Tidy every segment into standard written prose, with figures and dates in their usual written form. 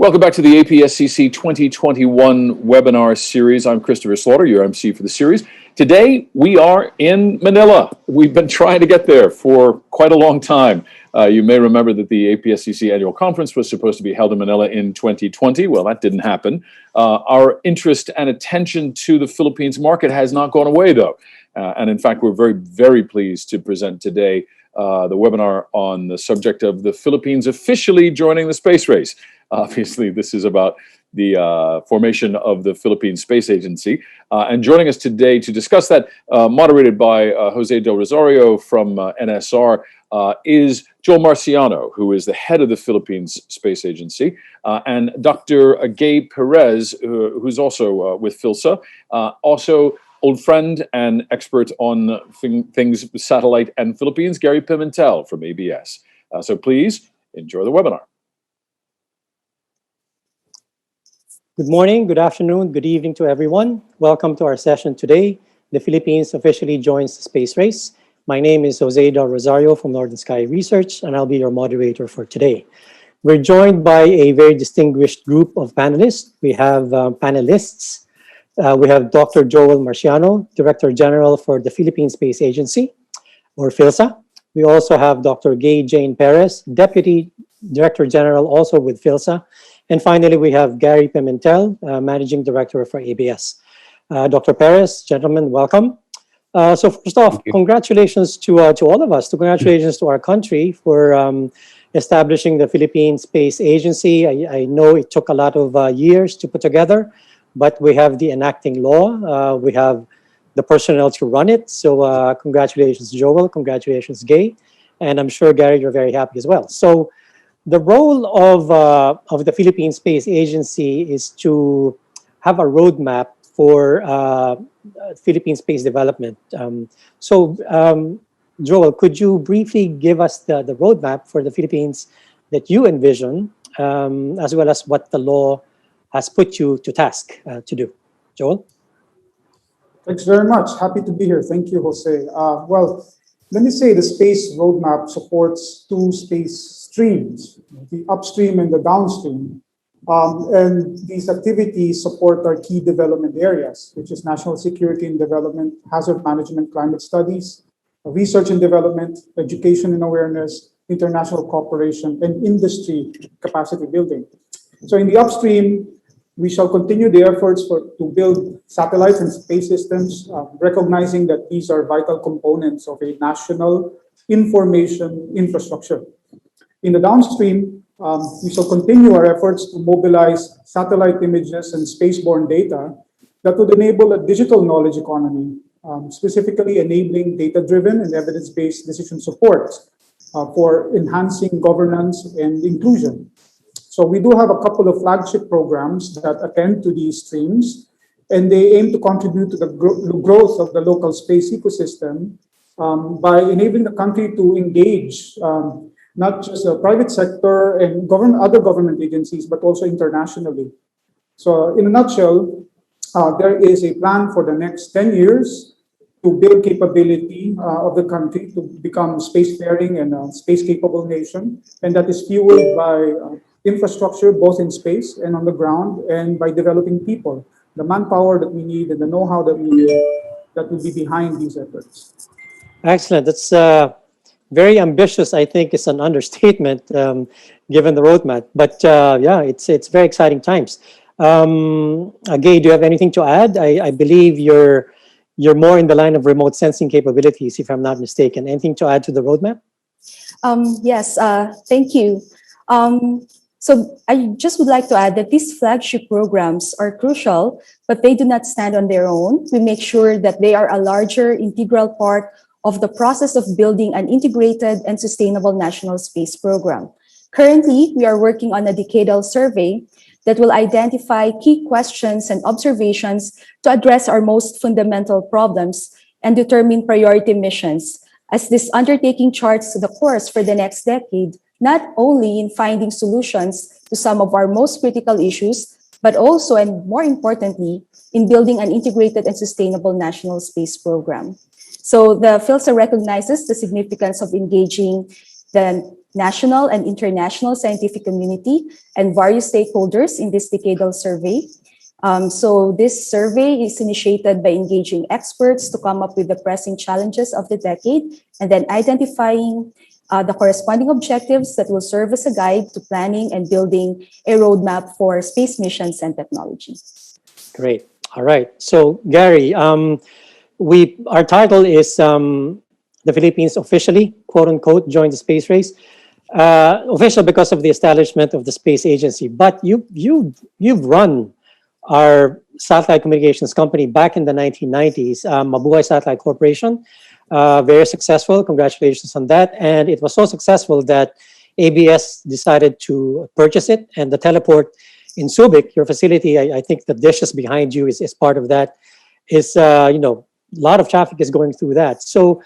Welcome back to the APSCC 2021 webinar series. I'm Christopher Slaughter, your MC for the series. Today, we are in Manila. We've been trying to get there for quite a long time. You may remember that the APSCC annual conference was supposed to be held in Manila in 2020. Well, that didn't happen. Our interest and attention to the Philippines market has not gone away, though. And in fact, we're very, very pleased to present today the webinar on the subject of the Philippines officially joining the space race. Obviously, this is about the formation of the Philippine Space Agency. And joining us today to discuss that, moderated by Jose Del Rosario from NSR, is Joel Marciano, who is the head of the Philippines Space Agency, and Dr. Gay Perez, who's also with PhilSA, also old friend and expert on things satellite and Philippines, Gary Pimentel from ABS. So please enjoy the webinar. Good morning, good afternoon, good evening to everyone. Welcome to our session today. The Philippines officially joins the space race. My name is Jose Del Rosario from Northern Sky Research, and I'll be your moderator for today. We're joined by a very distinguished group of panelists. We have panelists. We have Dr. Joel Marciano, Director General for the Philippine Space Agency, or PhilSA. We also have Dr. Gay Jane Perez, Deputy Director General, also with PhilSA. And finally, we have Gary Pimentel, Managing Director for ABS. Dr. Perez, gentlemen, welcome. So first off, congratulations to all of us. Congratulations to our country for establishing the Philippine Space Agency. I know it took a lot of years to put together, but we have the enacting law. We have the personnel to run it. So congratulations, Joel. Congratulations, Gay. And I'm sure, Gary, you're very happy as well. So the role of the Philippine Space Agency is to have a roadmap for Philippine space development. Joel, could you briefly give us the roadmap for the Philippines that you envision, as well as what the law has put you to task to do? Joel? Thanks very much. Happy to be here. Thank you, Jose. Well, let me say the space roadmap supports two space streams, the upstream and the downstream. And these activities support our key development areas, which is national security and development, hazard management, climate studies, research and development, education and awareness, international cooperation, and industry capacity building. So in the upstream, we shall continue the efforts to build satellites and space systems, recognizing that these are vital components of a national information infrastructure. In the downstream, we shall continue our efforts to mobilize satellite images and spaceborne data that would enable a digital knowledge economy, specifically enabling data-driven and evidence-based decision support for enhancing governance and inclusion. So we do have a couple of flagship programs that attend to these streams, and they aim to contribute to the growth of the local space ecosystem by enabling the country to engage not just the private sector and other government agencies, but also internationally. So in a nutshell, there is a plan for the next 10 years to build capability of the country to become spacefaring and a space-capable nation. And that is fueled by infrastructure, both in space and on the ground, and by developing people, the manpower that we need and the know-how that we need that will be behind these efforts. Excellent. That's very ambitious, I think, is an understatement, given the roadmap. But yeah, it's very exciting times. Gay, do you have anything to add? I believe you're more in the line of remote sensing capabilities, if I'm not mistaken. Anything to add to the roadmap? Yes, thank you. So I just would like to add that these flagship programs are crucial, but they do not stand on their own. We make sure that they are a larger integral part of the process of building an integrated and sustainable national space program. Currently, we are working on a decadal survey that will identify key questions and observations to address our most fundamental problems and determine priority missions, as this undertaking charts the course for the next decade, not only in finding solutions to some of our most critical issues, but also, and more importantly, in building an integrated and sustainable national space program. So the PhilSA recognizes the significance of engaging the national and international scientific community, and various stakeholders in this decadal survey. So this survey is initiated by engaging experts to come up with the pressing challenges of the decade and then identifying the corresponding objectives that will serve as a guide to planning and building a roadmap for space missions and technology. Great. All right. So Gary, our title is the Philippines officially, quote unquote, joined the space race. Official because of the establishment of the space agency, but you've run our satellite communications company back in the 1990s, Mabuhay Satellite Corporation. Very successful. Congratulations on that. And it was so successful that ABS decided to purchase it. And the teleport in Subic, your facility, I think the dishes behind you is part of that. Is a lot of traffic is going through that. So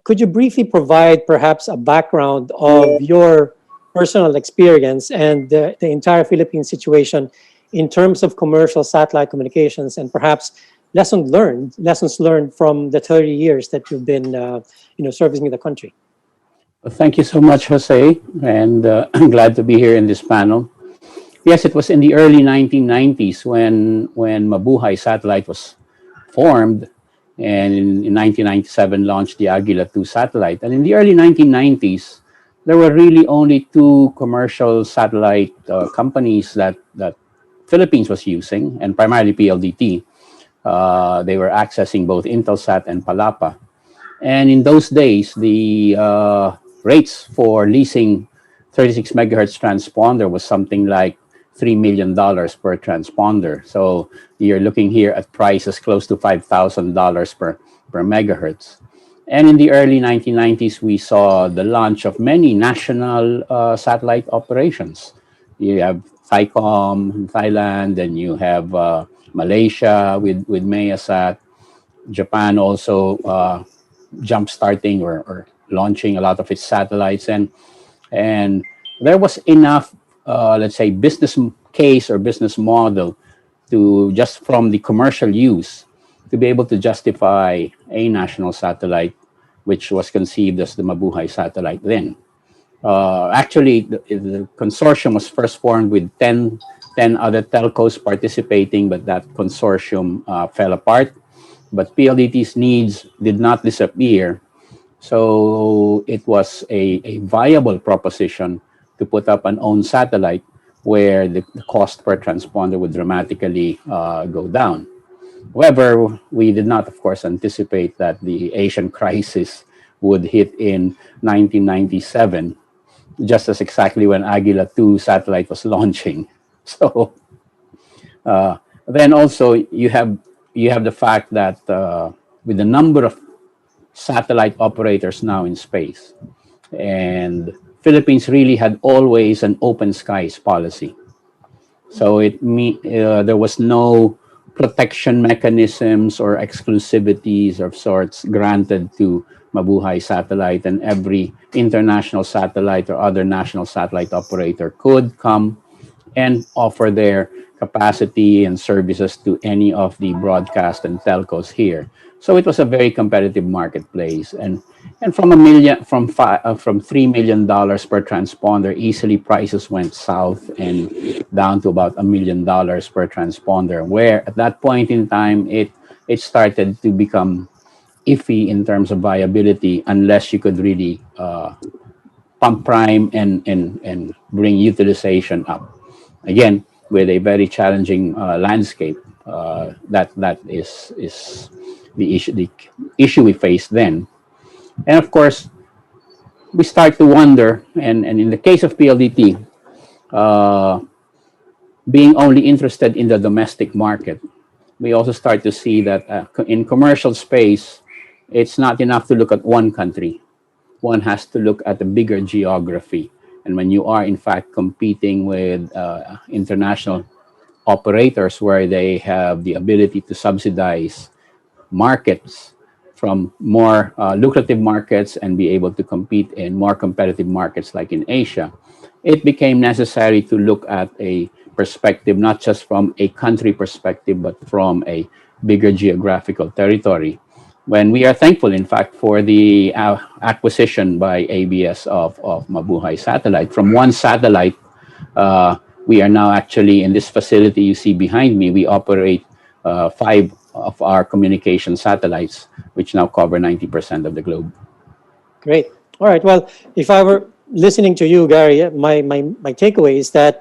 could you briefly provide perhaps a background of your personal experience and the entire Philippine situation in terms of commercial satellite communications, and perhaps lessons learned from the 30 years that you've been servicing the country? Well, thank you so much, Jose, and I'm glad to be here in this panel. Yes, it was in the early 1990s when Mabuhay Satellite was formed, and in 1997 launched the Aguila 2 satellite. And in the early 1990s, there were really only two commercial satellite companies that Philippines was using, and primarily PLDT. They were accessing both Intelsat and Palapa. And in those days, the rates for leasing 36 megahertz transponder was something like $3 million per transponder. So you're looking here at prices close to $5,000 per megahertz. And in the early 1990s, we saw the launch of many national satellite operations. You have Thaicom in Thailand, and you have Malaysia with Mayasat, Japan also jump-starting or launching a lot of its satellites. And there was enough, let's say, business case or business model to just from the commercial use to be able to justify a national satellite, which was conceived as the Mabuhay satellite then. Actually, the consortium was first formed with 10 other telcos participating, but that consortium fell apart. But PLDT's needs did not disappear. So it was a viable proposition to put up an own satellite where the cost per transponder would dramatically go down. However, we did not, of course, anticipate that the Asian crisis would hit in 1997, just as exactly when Aguila 2 satellite was launching. So then also you have the fact that with the number of satellite operators now in space, and Philippines really had always an open skies policy. So there was no protection mechanisms or exclusivities of sorts granted to Mabuhay Satellite, and every international satellite or other national satellite operator could come and offer their capacity and services to any of the broadcast and telcos here. So it was a very competitive marketplace, and from $3 million per transponder, easily prices went south and down to about $1 million per transponder, where at that point in time it started to become iffy in terms of viability unless you could really pump prime and bring utilization up. Again, with a very challenging landscape, that is the issue we faced then. And of course, we start to wonder, and in the case of PLDT, being only interested in the domestic market, we also start to see that in commercial space, it's not enough to look at one country. One has to look at the bigger geography. And when you are, in fact, competing with international operators where they have the ability to subsidize markets from more lucrative markets and be able to compete in more competitive markets like in Asia, it became necessary to look at a perspective, not just from a country perspective, but from a bigger geographical territory. when we are thankful, in fact, for the acquisition by ABS of Mabuhay Satellite. From one satellite, we are now actually in this facility you see behind me, we operate 5 of our communication satellites, which now cover 90% of the globe. Great. All right. Well, if I were listening to you, Gary, my takeaway is that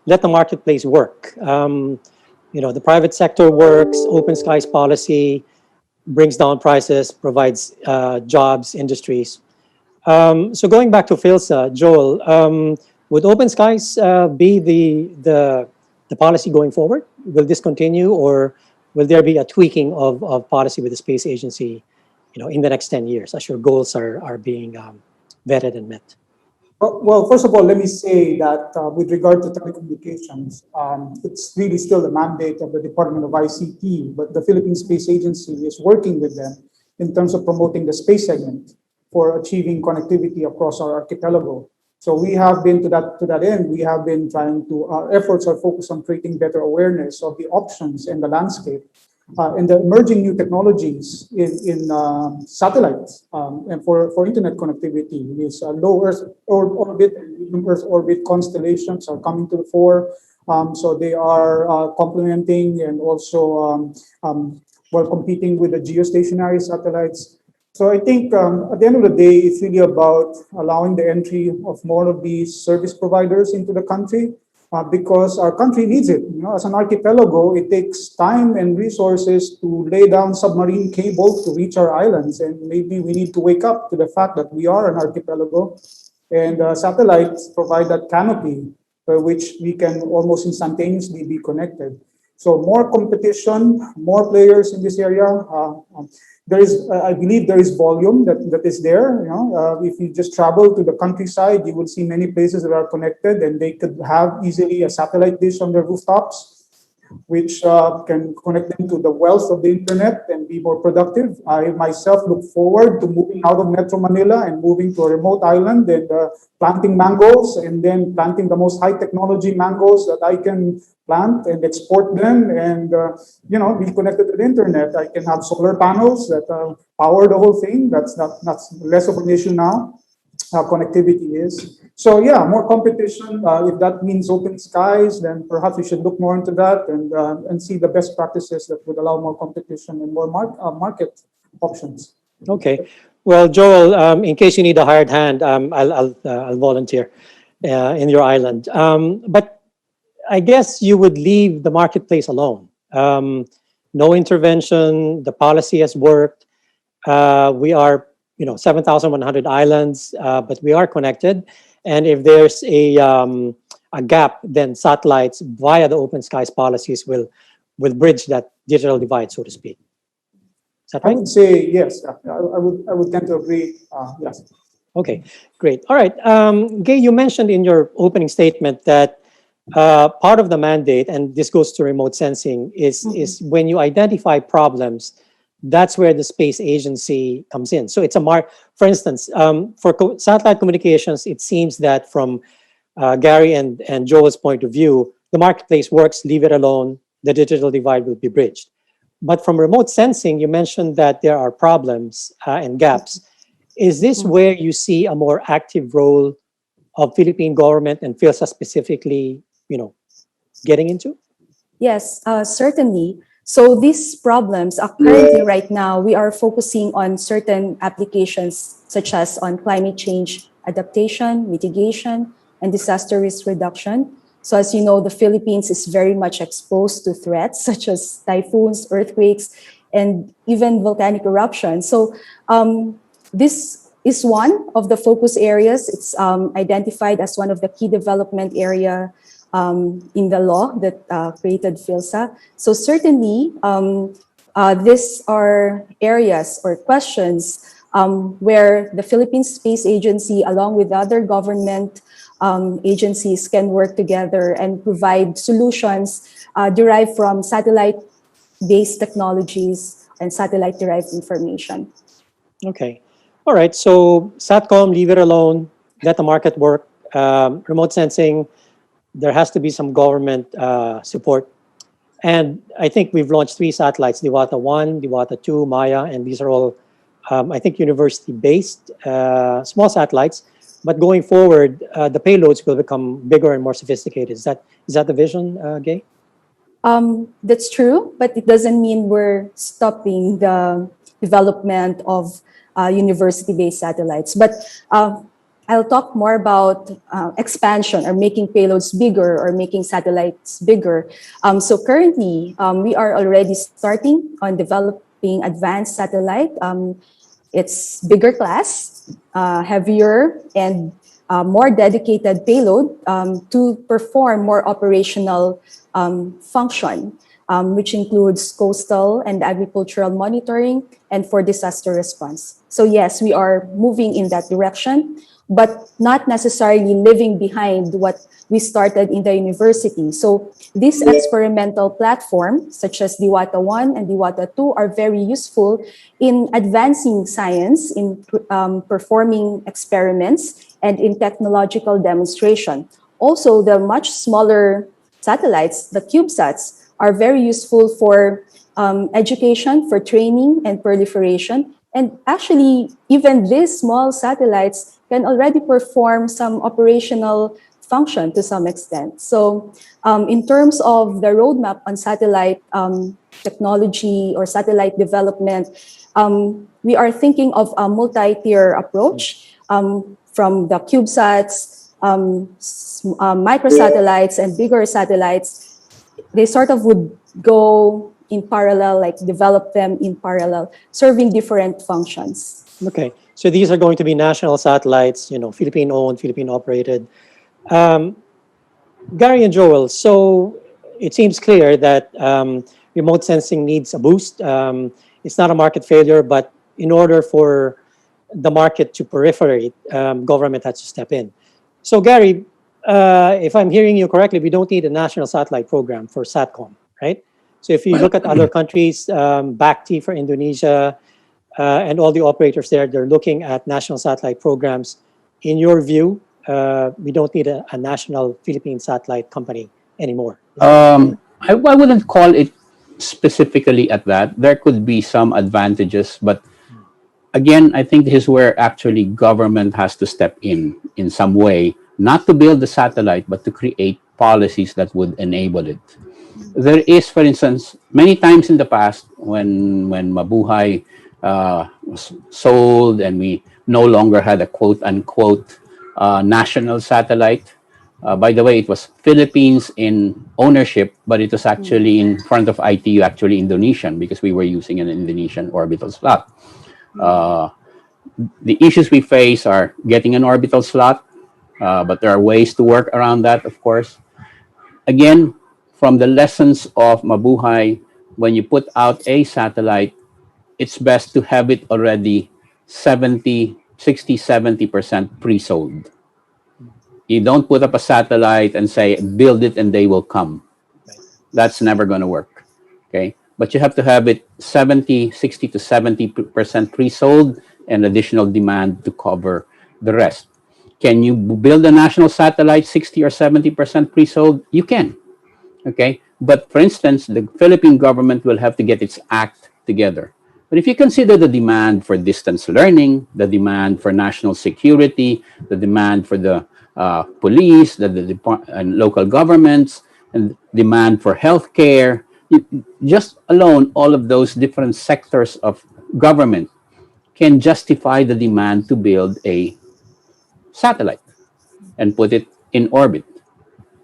let the marketplace work. The private sector works, open skies policy brings down prices, provides jobs, industries. So going back to PhilSA, Joel, would open skies be the policy going forward? Will this continue, or will there be a tweaking of policy with the space agency, in the next 10 years as your goals are being vetted and met? Well, first of all, let me say that with regard to telecommunications, it's really still the mandate of the Department of ICT, but the Philippine Space Agency is working with them in terms of promoting the space segment for achieving connectivity across our archipelago. So we have been to that end, we have been trying to, our efforts are focused on creating better awareness of the options and the landscape and the emerging new technologies in satellites and for internet connectivity. These low Earth orbit and medium Earth orbit constellations are coming to the fore. So they are complementing and also competing with the geostationary satellites. So I think at the end of the day, it's really about allowing the entry of more of these service providers into the country. Because our country needs it. As an archipelago, it takes time and resources to lay down submarine cable to reach our islands. And maybe we need to wake up to the fact that we are an archipelago. And satellites provide that canopy by which we can almost instantaneously be connected. So more competition, more players in this area. I believe there is volume that is there. If you just travel to the countryside, you will see many places that are connected, and they could have easily a satellite dish on their rooftops, which can connect them to the wealth of the internet and be more productive. I myself look forward to moving out of Metro Manila and moving to a remote island and planting mangoes, and then planting the most high technology mangoes that I can plant and export them and be connected to the internet. I can have solar panels that power the whole thing. That's less of an issue now. How connectivity is. So yeah, more competition. If that means open skies, then perhaps we should look more into that and see the best practices that would allow more competition and more market options. Okay. Well, Joel, in case you need a hired hand, I'll volunteer in your island. But I guess you would leave the marketplace alone. No intervention. The policy has worked. We are 7,100 islands, but we are connected. And if there's a gap, then satellites via the open skies policies will bridge that digital divide, so to speak. Is that right? I would say yes. I would tend to agree. Yes. Okay, great. All right. Gay, you mentioned in your opening statement that part of the mandate, and this goes to remote sensing, is when you identify problems, that's where the space agency comes in. So it's for instance, for satellite communications, it seems that from Gary and Joel's point of view, the marketplace works, leave it alone, the digital divide will be bridged. But from remote sensing, you mentioned that there are problems and gaps. Is this where you see a more active role of Philippine government and PhilSA specifically, getting into? Yes, certainly. So these problems, currently right now, we are focusing on certain applications such as on climate change adaptation, mitigation, and disaster risk reduction. So as you know, the Philippines is very much exposed to threats such as typhoons, earthquakes, and even volcanic eruptions. So this is one of the focus areas. It's identified as one of the key development area in the law that created PhilSA. So certainly, these are areas or questions where the Philippine Space Agency, along with other government agencies, can work together and provide solutions derived from satellite-based technologies and satellite-derived information. Okay. All right. So SATCOM, leave it alone, let the market work. Remote sensing, there has to be some government support. And I think we've launched 3 satellites, Diwata 1, Diwata 2, Maya, and these are all, I think, university-based small satellites. But going forward, the payloads will become bigger and more sophisticated. Is that the vision, Gay? That's true, but it doesn't mean we're stopping the development of university-based satellites. But I'll talk more about expansion or making payloads bigger or making satellites bigger. So currently, we are already starting on developing advanced satellite. It's bigger class, heavier, and more dedicated payload to perform more operational function, which includes coastal and agricultural monitoring and for disaster response. So yes, we are moving in that direction, but not necessarily leaving behind what we started in the university. So this experimental platform, such as Diwata 1 and Diwata 2, are very useful in advancing science, in performing experiments, and in technological demonstration. Also, the much smaller satellites, the CubeSats, are very useful for education, for training and proliferation. And actually, even these small satellites can already perform some operational function to some extent. So in terms of the roadmap on satellite technology or satellite development, we are thinking of a multi-tier approach from the CubeSats, microsatellites, and bigger satellites. They sort of would go in parallel, like develop them in parallel, serving different functions. Okay, so these are going to be national satellites, Philippine-owned, Philippine-operated. Gary and Joel, so it seems clear that remote sensing needs a boost. It's not a market failure, but in order for the market to proliferate, government has to step in. So Gary, if I'm hearing you correctly, we don't need a national satellite program for SATCOM, right? So if you look at other countries, BACTI for Indonesia, and all the operators there, they're looking at national satellite programs. In your view, we don't need a national Philippine satellite company anymore. I wouldn't call it specifically at that. There could be some advantages, but again, I think this is where actually government has to step in some way, not to build the satellite, but to create policies that would enable it. There is, for instance, many times in the past when Mabuhay was sold and we no longer had a quote unquote national satellite. By the way, it was Philippines in ownership, but it was actually in front of ITU, actually Indonesian, because we were using an Indonesian orbital slot. The issues we face are getting an orbital slot, but there are ways to work around that, of course. Again, from the lessons of Mabuhay, when you put out a satellite, it's best to have it already 70% pre-sold. You don't put up a satellite and say, build it and they will come. That's never going to work, okay? But you have to have it 60 to 70% pre-sold and additional demand to cover the rest. Can you build a national satellite 60 or 70% pre-sold? You can, okay? But for instance, the Philippine government will have to get its act together. But if you consider the demand for distance learning, the demand for national security, the demand for the police, and local governments, and demand for healthcare, just alone, all of those different sectors of government can justify the demand to build a satellite and put it in orbit.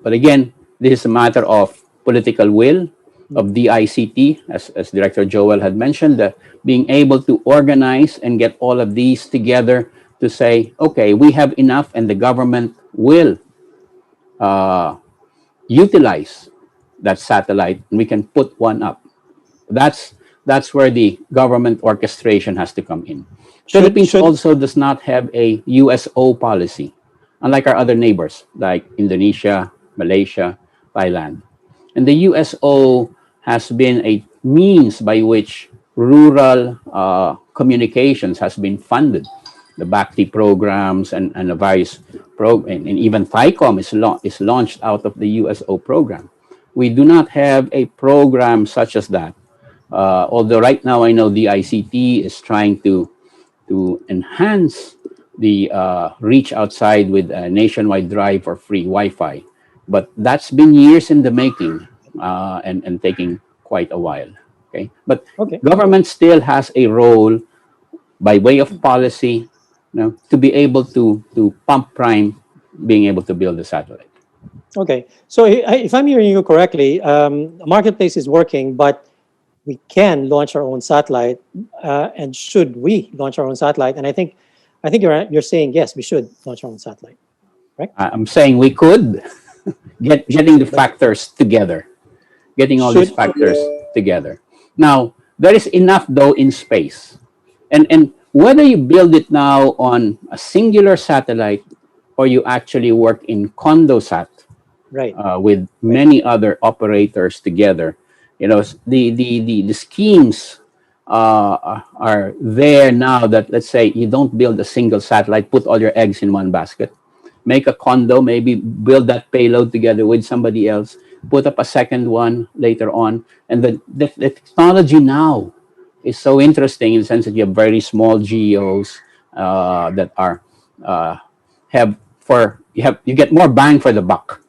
But again, this is a matter of political will, of DICT, as Director Joel had mentioned, being able to organize and get all of these together to say, okay, we have enough and the government will utilize that satellite and we can put one up. That's where the government orchestration has to come in. Philippines also does not have a USO policy, unlike our other neighbors like Indonesia, Malaysia, Thailand. And the USO has been a means by which rural communications has been funded. The BACTI programs and the various programs, and even THICOM is launched out of the USO program. We do not have a program such as that. Although right now I know the ICT is trying to enhance the reach outside with a nationwide drive for free Wi-Fi, but that's been years in the making, and taking quite a while. Okay, but Okay. government still has a role by way of policy, to be able to pump prime, being able to build a satellite. Okay. So if I'm hearing you correctly, the marketplace is working, but we can launch our own satellite. And should we launch our own satellite? And I think you're saying yes, we should launch our own satellite, right? I'm saying we could getting the factors together, getting all these Should factors together. Now, there is enough though in space. And whether you build it now on a singular satellite or you actually work in CondoSat, right, with right, many other operators together, the schemes are there now that, let's say, you don't build a single satellite, put all your eggs in one basket, make a condo, maybe build that payload together with somebody else, put up a second one later on. And the technology now is so interesting in the sense that you have very small GEOs that are have for you get more bang for the buck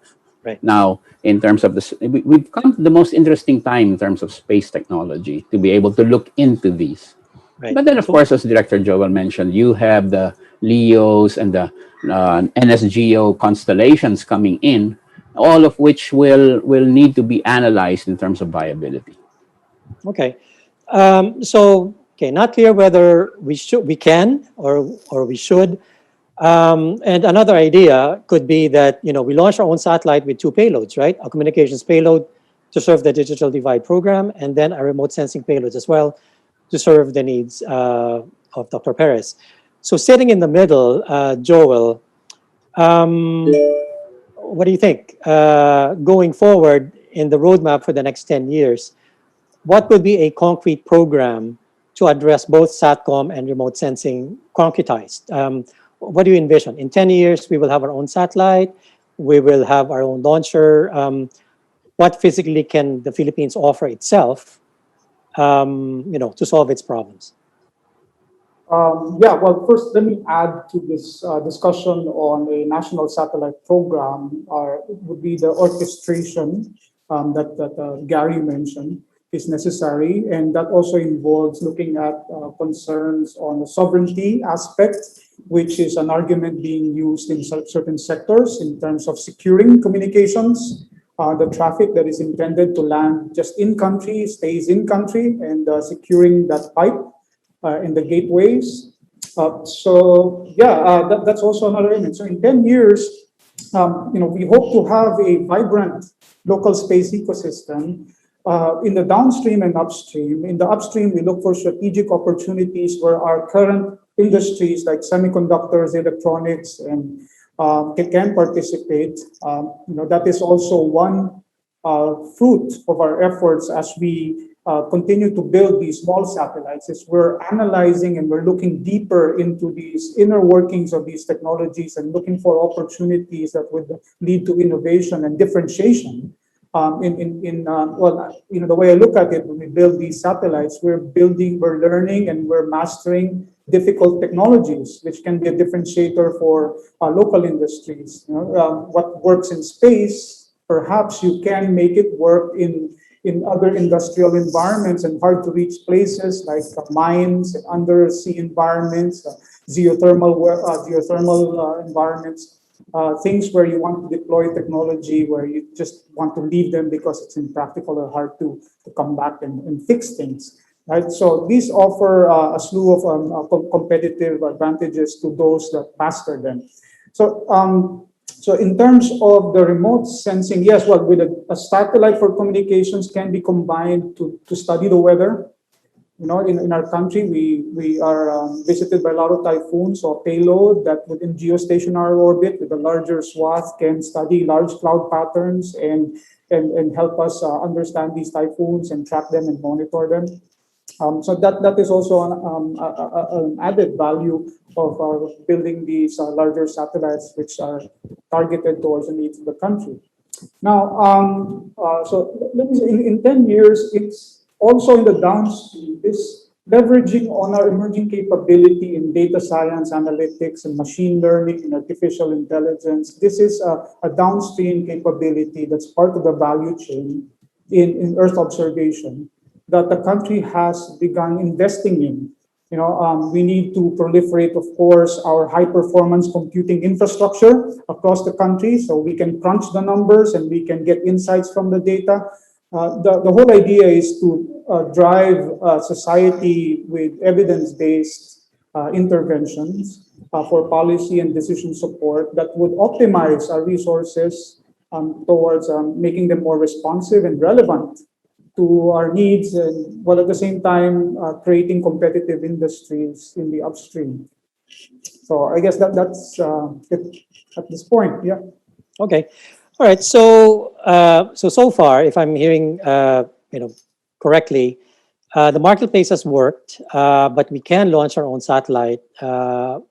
right, now in terms of this. We've come to the most interesting time in terms of space technology to be able to look into these. right. But then, of So course, as Director Joel mentioned, you have the LEOs and the NSGO constellations coming in, all of which will need to be analyzed in terms of viability. okay. So okay, not clear whether we can or we should. And another idea could be that we launch our own satellite with two payloads, right? A communications payload to serve the digital divide program, and then a remote sensing payload as well to serve the needs of Dr. Perez. So sitting in the middle, Joel, um, what do you think? Going forward in the roadmap for the next 10 years, what would be a concrete program to address both SATCOM and remote sensing concretized? What do you envision? In 10 years, we will have our own satellite, we will have our own launcher. What physically can the Philippines offer itself, to solve its problems? Yeah, well, first, let me add to this discussion on a national satellite program. It would be the orchestration that Gary mentioned is necessary, and that also involves looking at concerns on the sovereignty aspect, which is an argument being used in certain sectors in terms of securing communications. The traffic that is intended to land just in country stays in country, and securing that pipe in the gateways. That's also another element. So in 10 years, we hope to have a vibrant local space ecosystem in the downstream and upstream. In the upstream, we look for strategic opportunities where our current industries like semiconductors, electronics, and can participate. That is also one fruit of our efforts as we continue to build these small satellites. Is we're analyzing and we're looking deeper into these inner workings of these technologies and looking for opportunities that would lead to innovation and differentiation. The way I look at it, when we build these satellites, we're learning, and we're mastering difficult technologies, which can be a differentiator for local industries. What works in space, perhaps you can make it work in other industrial environments and hard to reach places like mines and undersea environments, geothermal environments. Things where you want to deploy technology where you just want to leave them because it's impractical or hard to come back and fix things, right? So these offer a slew of competitive advantages to those that master them. So in terms of the remote sensing, yes, well, with a satellite for communications can be combined to study the weather. In our country, we are visited by a lot of typhoons, so a payload that within geostationary orbit with a larger swath can study large cloud patterns and help us understand these typhoons and track them and monitor them. So that is also an added value of building these larger satellites, which are targeted towards the needs of the country. Now, so let me say, in 10 years, it's also in the downstream, this leveraging on our emerging capability in data science, analytics, and machine learning and artificial intelligence. This is a downstream capability that's part of the value chain in Earth observation that the country has begun investing in. We need to proliferate, of course, our high performance computing infrastructure across the country so we can crunch the numbers and we can get insights from the data. The whole idea is to drive society with evidence-based interventions for policy and decision support that would optimize our resources towards making them more responsive and relevant to our needs, and while at the same time creating competitive industries in the upstream. So I guess that's it at this point. Yeah. Okay. All right. So far, if I'm hearing correctly, the marketplace has worked, but we can launch our own satellite for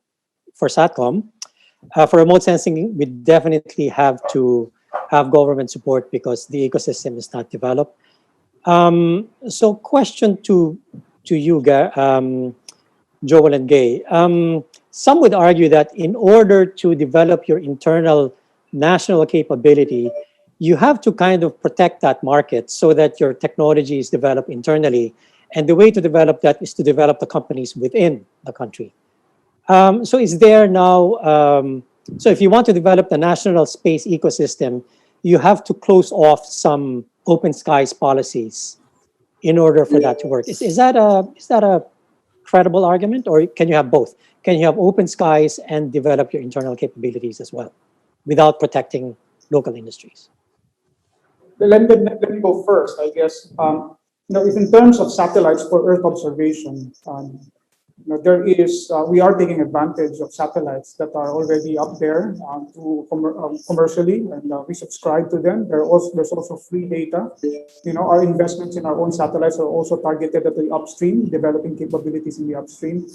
SATCOM. For remote sensing, we definitely have to have government support because the ecosystem is not developed. So question to you, Joel and Gay. Some would argue that in order to develop your internal national capability, you have to kind of protect that market so that your technology is developed internally. And the way to develop that is to develop the companies within the country. So is there now, so if you want to develop the national space ecosystem, you have to close off some open skies policies in order for that to work. Is that a credible argument, or can you have both? Can you have open skies and develop your internal capabilities as well without protecting local industries? Let me go first, I guess. If in terms of satellites for Earth observation, we are taking advantage of satellites that are already up there commercially, and we subscribe to them. There's also free data. Our investments in our own satellites are also targeted at the upstream, developing capabilities in the upstream.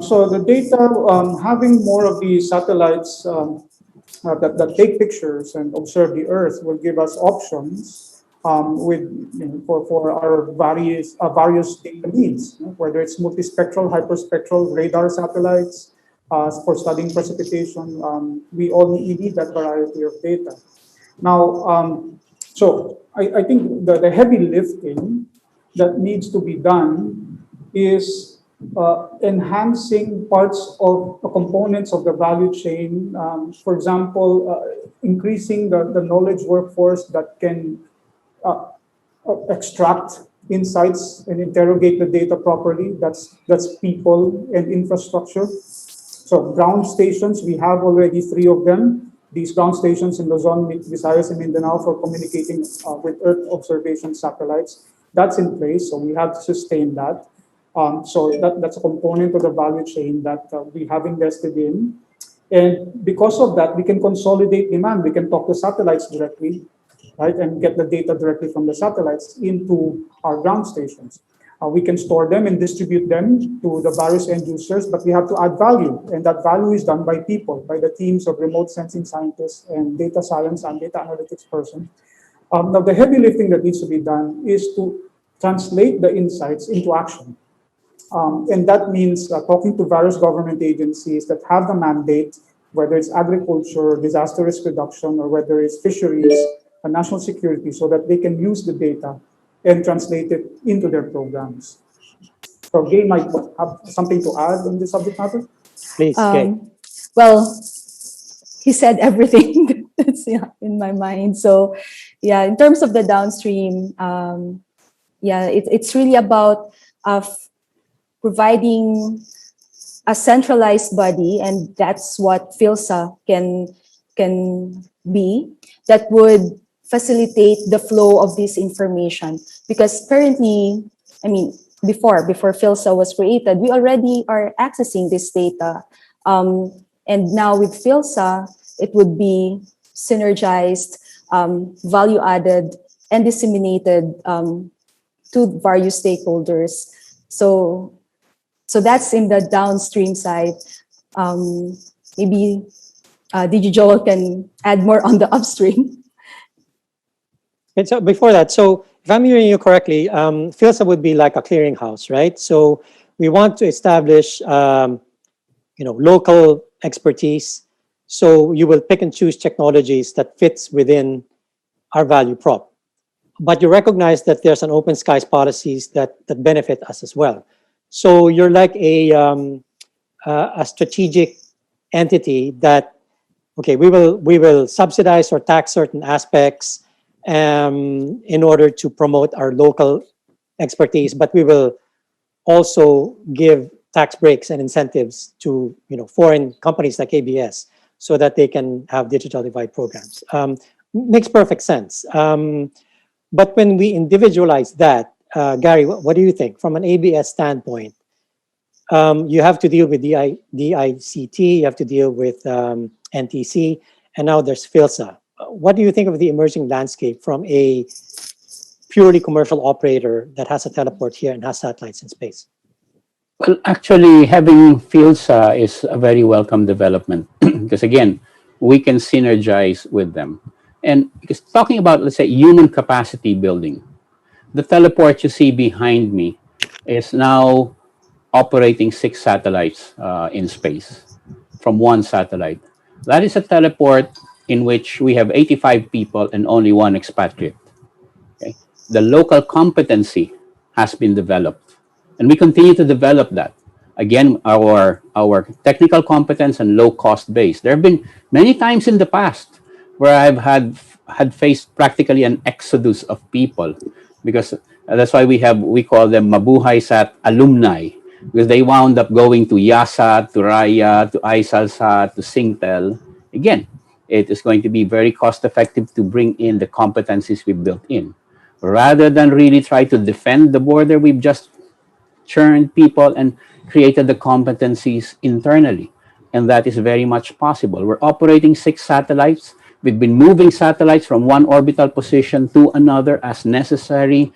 So the data, having more of these satellites that take pictures and observe the Earth will give us options for our various data needs, whether it's multispectral, hyperspectral, radar satellites, for studying precipitation. We need that variety of data. Now, so I think the heavy lifting that needs to be done is enhancing parts of the components of the value chain. For example, increasing the knowledge workforce that can extract insights and interrogate the data properly. That's people and infrastructure. So ground stations, we have already 3 of them. These ground stations in Luzon, Visayas, and Mindanao for communicating with Earth observation satellites. That's in place, so we have to sustain that. So that's a component of the value chain that we have invested in. And because of that, we can consolidate demand. We can talk to satellites directly, right, and get the data directly from the satellites into our ground stations. We can store them and distribute them to the various end users, but we have to add value, and that value is done by people, by the teams of remote sensing scientists and data science and data analytics person. Now, the heavy lifting that needs to be done is to translate the insights into action. And that means talking to various government agencies that have the mandate, whether it's agriculture, disaster risk reduction, or whether it's fisheries, national security, so that they can use the data and translate it into their programs. So Gay might have something to add on this subject matter. Please, Gay. Well, he said everything that's in my mind. So yeah, in terms of the downstream, it's really about providing a centralized body, and that's what PhilSA can be, that would facilitate the flow of this information. Because currently, before PhilSA was created, we already are accessing this data. And now with PhilSA, it would be synergized, value added, and disseminated to various stakeholders. So that's in the downstream side. Maybe DG Joel can add more on the upstream. And so before that, so if I'm hearing you correctly, PhilSA would be like a clearinghouse, right? So we want to establish, local expertise. So you will pick and choose technologies that fits within our value prop. But you recognize that there's an open skies policies that benefit us as well. So you're like a strategic entity that, okay, we will subsidize or tax certain aspects in order to promote our local expertise, but we will also give tax breaks and incentives to foreign companies like ABS so that they can have digital divide programs. Makes perfect sense. But when we individualize that, Gary, what do you think from an ABS standpoint? You have to deal with DICT, you have to deal with NTC, and now there's PhilSA. What do you think of the emerging landscape from a purely commercial operator that has a teleport here and has satellites in space? Well, actually, having PhilSA is a very welcome development because, again, we can synergize with them. And because talking about, let's say, human capacity building, the teleport you see behind me is now operating 6 satellites in space from one satellite. That is a teleport in which we have 85 people and only one expatriate. Okay? The local competency has been developed, and we continue to develop that. Again, our technical competence and low cost base. There have been many times in the past where I've had faced practically an exodus of people because that's why we call them Mabuhay Sat alumni, because they wound up going to YASA, to Raya, to ISALSAT, to Singtel. Again, it is going to be very cost effective to bring in the competencies we built in. Rather than really try to defend the border, we've just churned people and created the competencies internally. And that is very much possible. We're operating 6 satellites. We've been moving satellites from one orbital position to another as necessary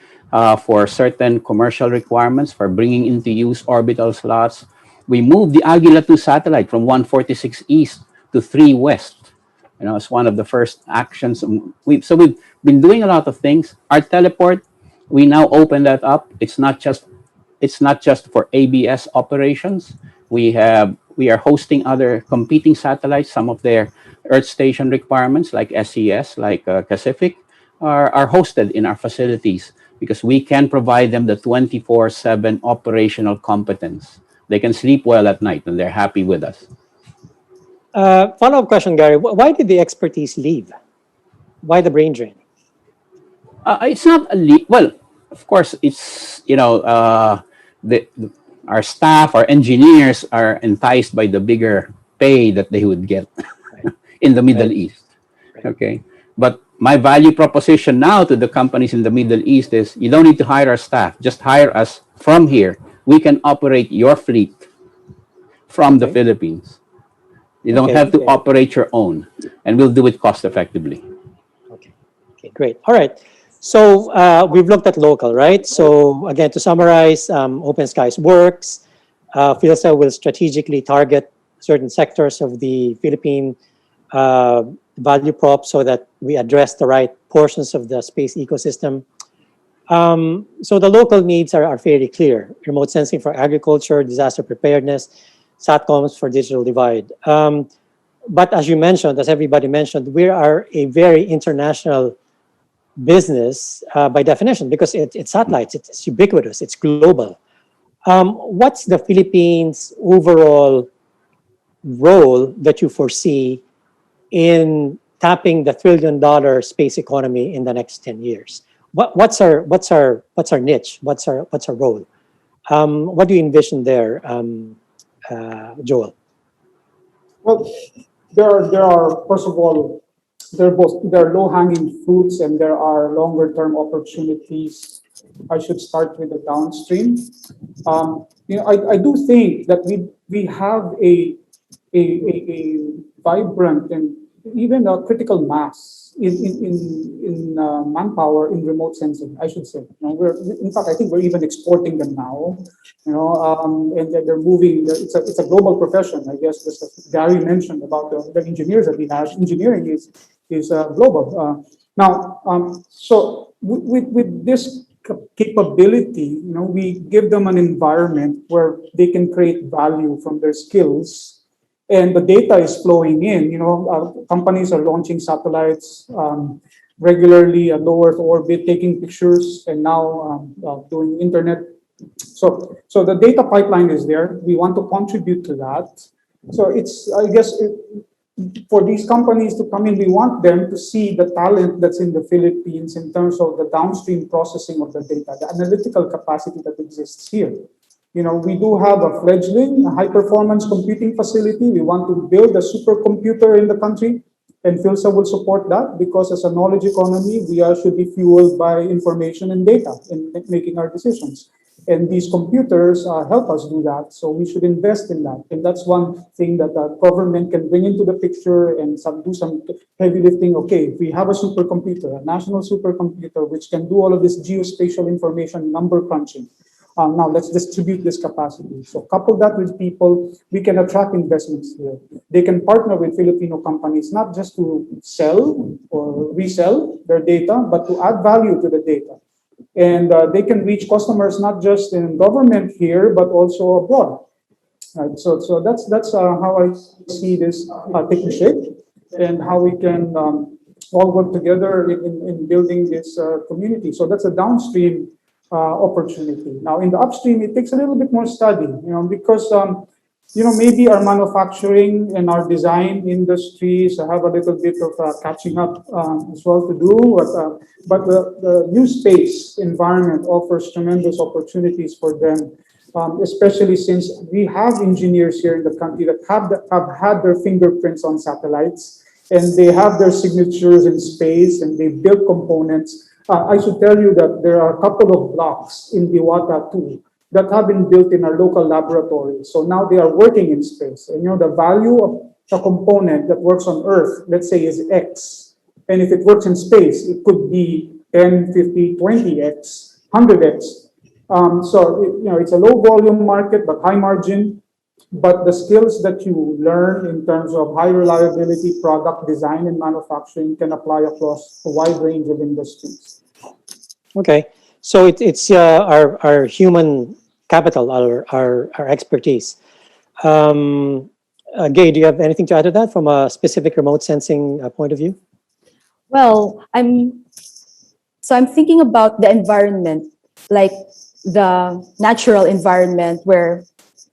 for certain commercial requirements for bringing into use orbital slots. We moved the Agila 2 satellite from 146 East to 3 West. It's one of the first actions. So we've been doing a lot of things. Our teleport, we now open that up. It's not just for ABS operations. We are hosting other competing satellites. Some of their Earth station requirements, like SES, like Pacific, are hosted in our facilities because we can provide them the 24/7 operational competence. They can sleep well at night and they're happy with us. Follow-up question, Gary. Why did the expertise leave? Why the brain drain? It's not well, of course, it's our staff, our engineers are enticed by the bigger pay that they would get in the Middle East. Okay, but my value proposition now to the companies in the Middle East is you don't need to hire our staff, just hire us from here. We can operate your fleet from the Philippines. You don't have to operate your own, and we'll do it cost effectively. Okay, great. All right. So we've looked at local, right? So again, to summarize, Open Skies works. PhilSA will strategically target certain sectors of the Philippine value prop so that we address the right portions of the space ecosystem. So the local needs are fairly clear. Remote sensing for agriculture, disaster preparedness, SATCOMs for digital divide. But as you mentioned, as everybody mentioned, we are a very international business by definition because it's satellites, it's ubiquitous, it's global. What's the Philippines' overall role that you foresee in tapping the $1 trillion space economy in the next 10 years? What's our niche? What's our role? What do you envision there, Joel? Well, there are first of all, there are low-hanging fruits and there are longer-term opportunities. I should start with the downstream. I do think that we have a vibrant and even a critical mass in manpower in remote sensing, I should say. In fact, I think we're even exporting them now. And they're moving. It's a global profession, I guess. As Gary mentioned about the engineers that we have. Engineering is global. Now, so with this capability, we give them an environment where they can create value from their skills, and the data is flowing in. Companies are launching satellites regularly at low Earth orbit, taking pictures, and now doing internet. So the data pipeline is there. We want to contribute to that. So it's, I guess, for these companies to come in, we want them to see the talent that's in the Philippines in terms of the downstream processing of the data, the analytical capacity that exists here. We do have a fledgling, a high-performance computing facility. We want to build a supercomputer in the country, and PhilSA will support that, because as a knowledge economy, we should be fueled by information and data in making our decisions. And these computers help us do that, so we should invest in that. And that's one thing that the government can bring into the picture and do some heavy lifting. Okay, if we have a supercomputer, a national supercomputer, which can do all of this geospatial information, number crunching. Now let's distribute this capacity. So couple that with people, we can attract investments here. They can partner with Filipino companies, not just to sell or resell their data, but to add value to the data. And they can reach customers not just in government here, but also abroad. Right. So that's how I see this taking shape, and how we can all work together in building this community. So that's a downstream opportunity. Now in the upstream, it takes a little bit more study, because maybe our manufacturing and our design industries have a little bit of catching up as well to do. But the new space environment offers tremendous opportunities for them, especially since we have engineers here in the country that have had their fingerprints on satellites, and they have their signatures in space, and they build components. I should tell you that there are a couple of blocks in Diwata too that have been built in our local laboratory. So now they are working in space. And the value of a component that works on Earth, let's say, is X. And if it works in space, it could be 10, 50, 20X, 100X. It's a low volume market, but high margin. But the skills that you learn in terms of high reliability product design and manufacturing can apply across a wide range of industries. Okay, so it's our human capital, our expertise. Gay, do you have anything to add to that from a specific remote sensing point of view? Well, I'm thinking about the environment, like the natural environment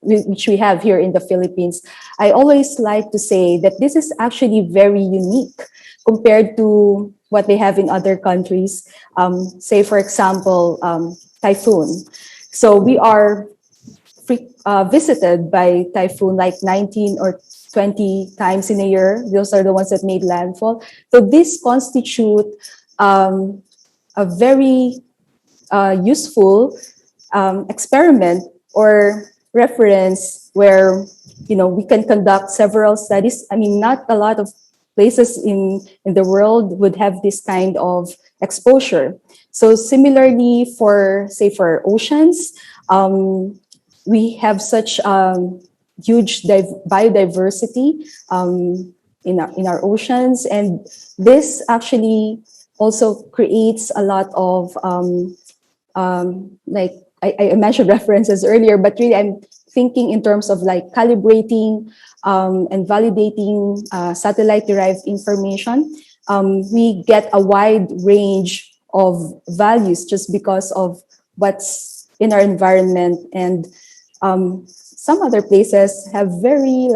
which we have here in the Philippines. I always like to say that this is actually very unique compared to what they have in other countries. Say, for example, typhoon. So we are visited by typhoon like 19 or 20 times in a year. Those are the ones that made landfall. So this constitute a very useful experiment or reference where we can conduct several studies. I mean, not a lot of places in the world would have this kind of exposure. So similarly, for oceans, we have such huge biodiversity in our oceans, and this actually also creates a lot of I mentioned references earlier, but really I'm thinking in terms of like calibrating and validating satellite-derived information. We get a wide range of values just because of what's in our environment, and some other places have very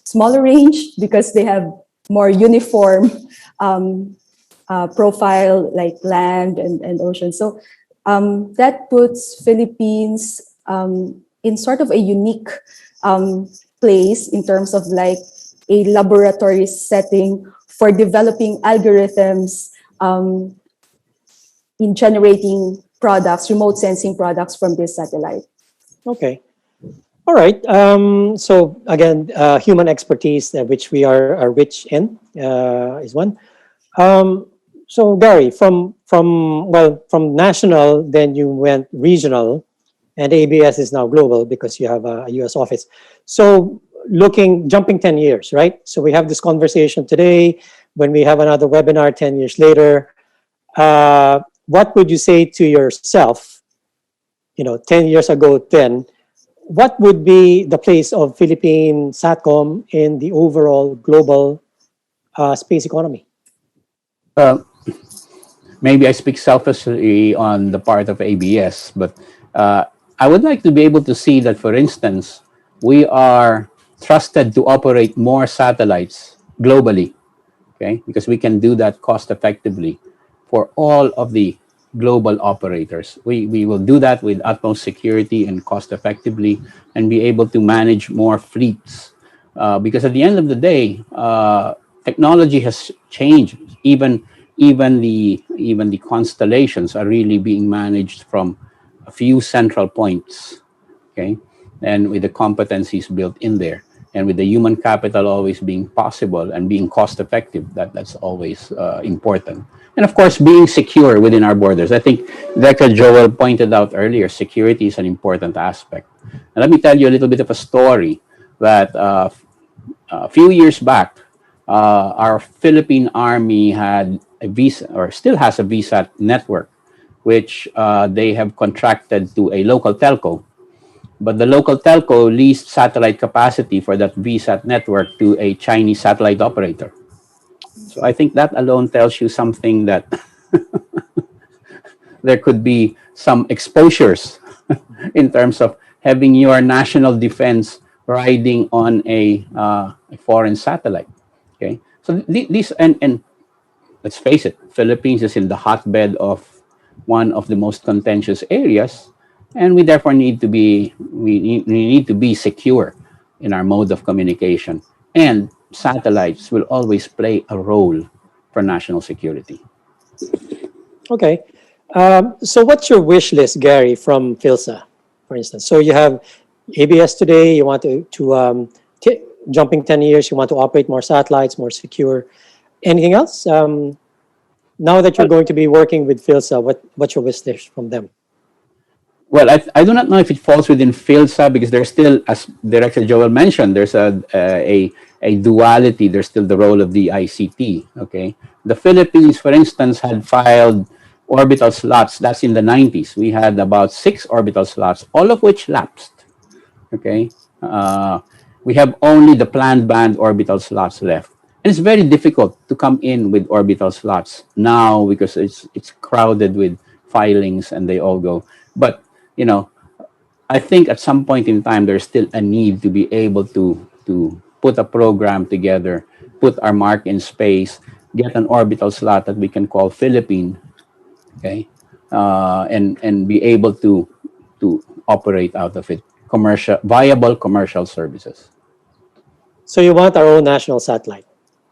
smaller range because they have more uniform profile, like land and ocean. So that puts Philippines in sort of a unique place in terms of like a laboratory setting for developing algorithms in generating products, remote sensing products from this satellite. Okay. All right. So again, human expertise, which we are rich in, is one. So Gary, from national, then you went regional, and ABS is now global because you have a US office. So jumping 10 years, right? So we have this conversation today. when we have another webinar 10 years later, what would you say to yourself, 10 years ago then, what would be the place of Philippine SATCOM in the overall global space economy? Maybe I speak selfishly on the part of ABS, but I would like to be able to see that, for instance, we are trusted to operate more satellites globally, okay? Because we can do that cost effectively for all of the global operators. We will do that with utmost security and cost effectively, and be able to manage more fleets. Because at the end of the day, technology has changed. Even the constellations are really being managed from a few central points, okay, and with the competencies built in there, and with the human capital always being possible and being cost effective. That's always important, and of course being secure within our borders. I think Dr. Joel pointed out earlier, security is an important aspect. And let me tell you a little bit of a story that a few years back, our Philippine Army had a visa, or still has a VSAT network, which they have contracted to a local telco. But the local telco leased satellite capacity for that VSAT network to a Chinese satellite operator. So I think that alone tells you something, that there could be some exposures in terms of having your national defense riding on a foreign satellite. Okay, so these, and let's face it, Philippines is in the hotbed of one of the most contentious areas, and we therefore need to be we need to be secure in our mode of communication. And satellites will always play a role for national security. Okay. So what's your wish list, Gary, from PhilSA, for instance? So you have ABS today, you want jumping 10 years, you want to operate more satellites, more secure. Anything else? Now that you're going to be working with PhilSA, what's your wish list from them? Well, I do not know if it falls within PhilSA, because there's still, as Director Joel mentioned, there's a duality. There's still the role of the ICT. Okay, the Philippines, for instance, had filed orbital slots. That's in the 90s. We had about 6 orbital slots, all of which lapsed. Okay, we have only the planned band orbital slots left, and it's very difficult to come in with orbital slots now because it's crowded with filings and they all go. But I think at some point in time there's still a need to be able to put a program together, put our mark in space, get an orbital slot that we can call Philippine, okay, and be able to operate out of it, viable commercial services. So you want our own national satellite?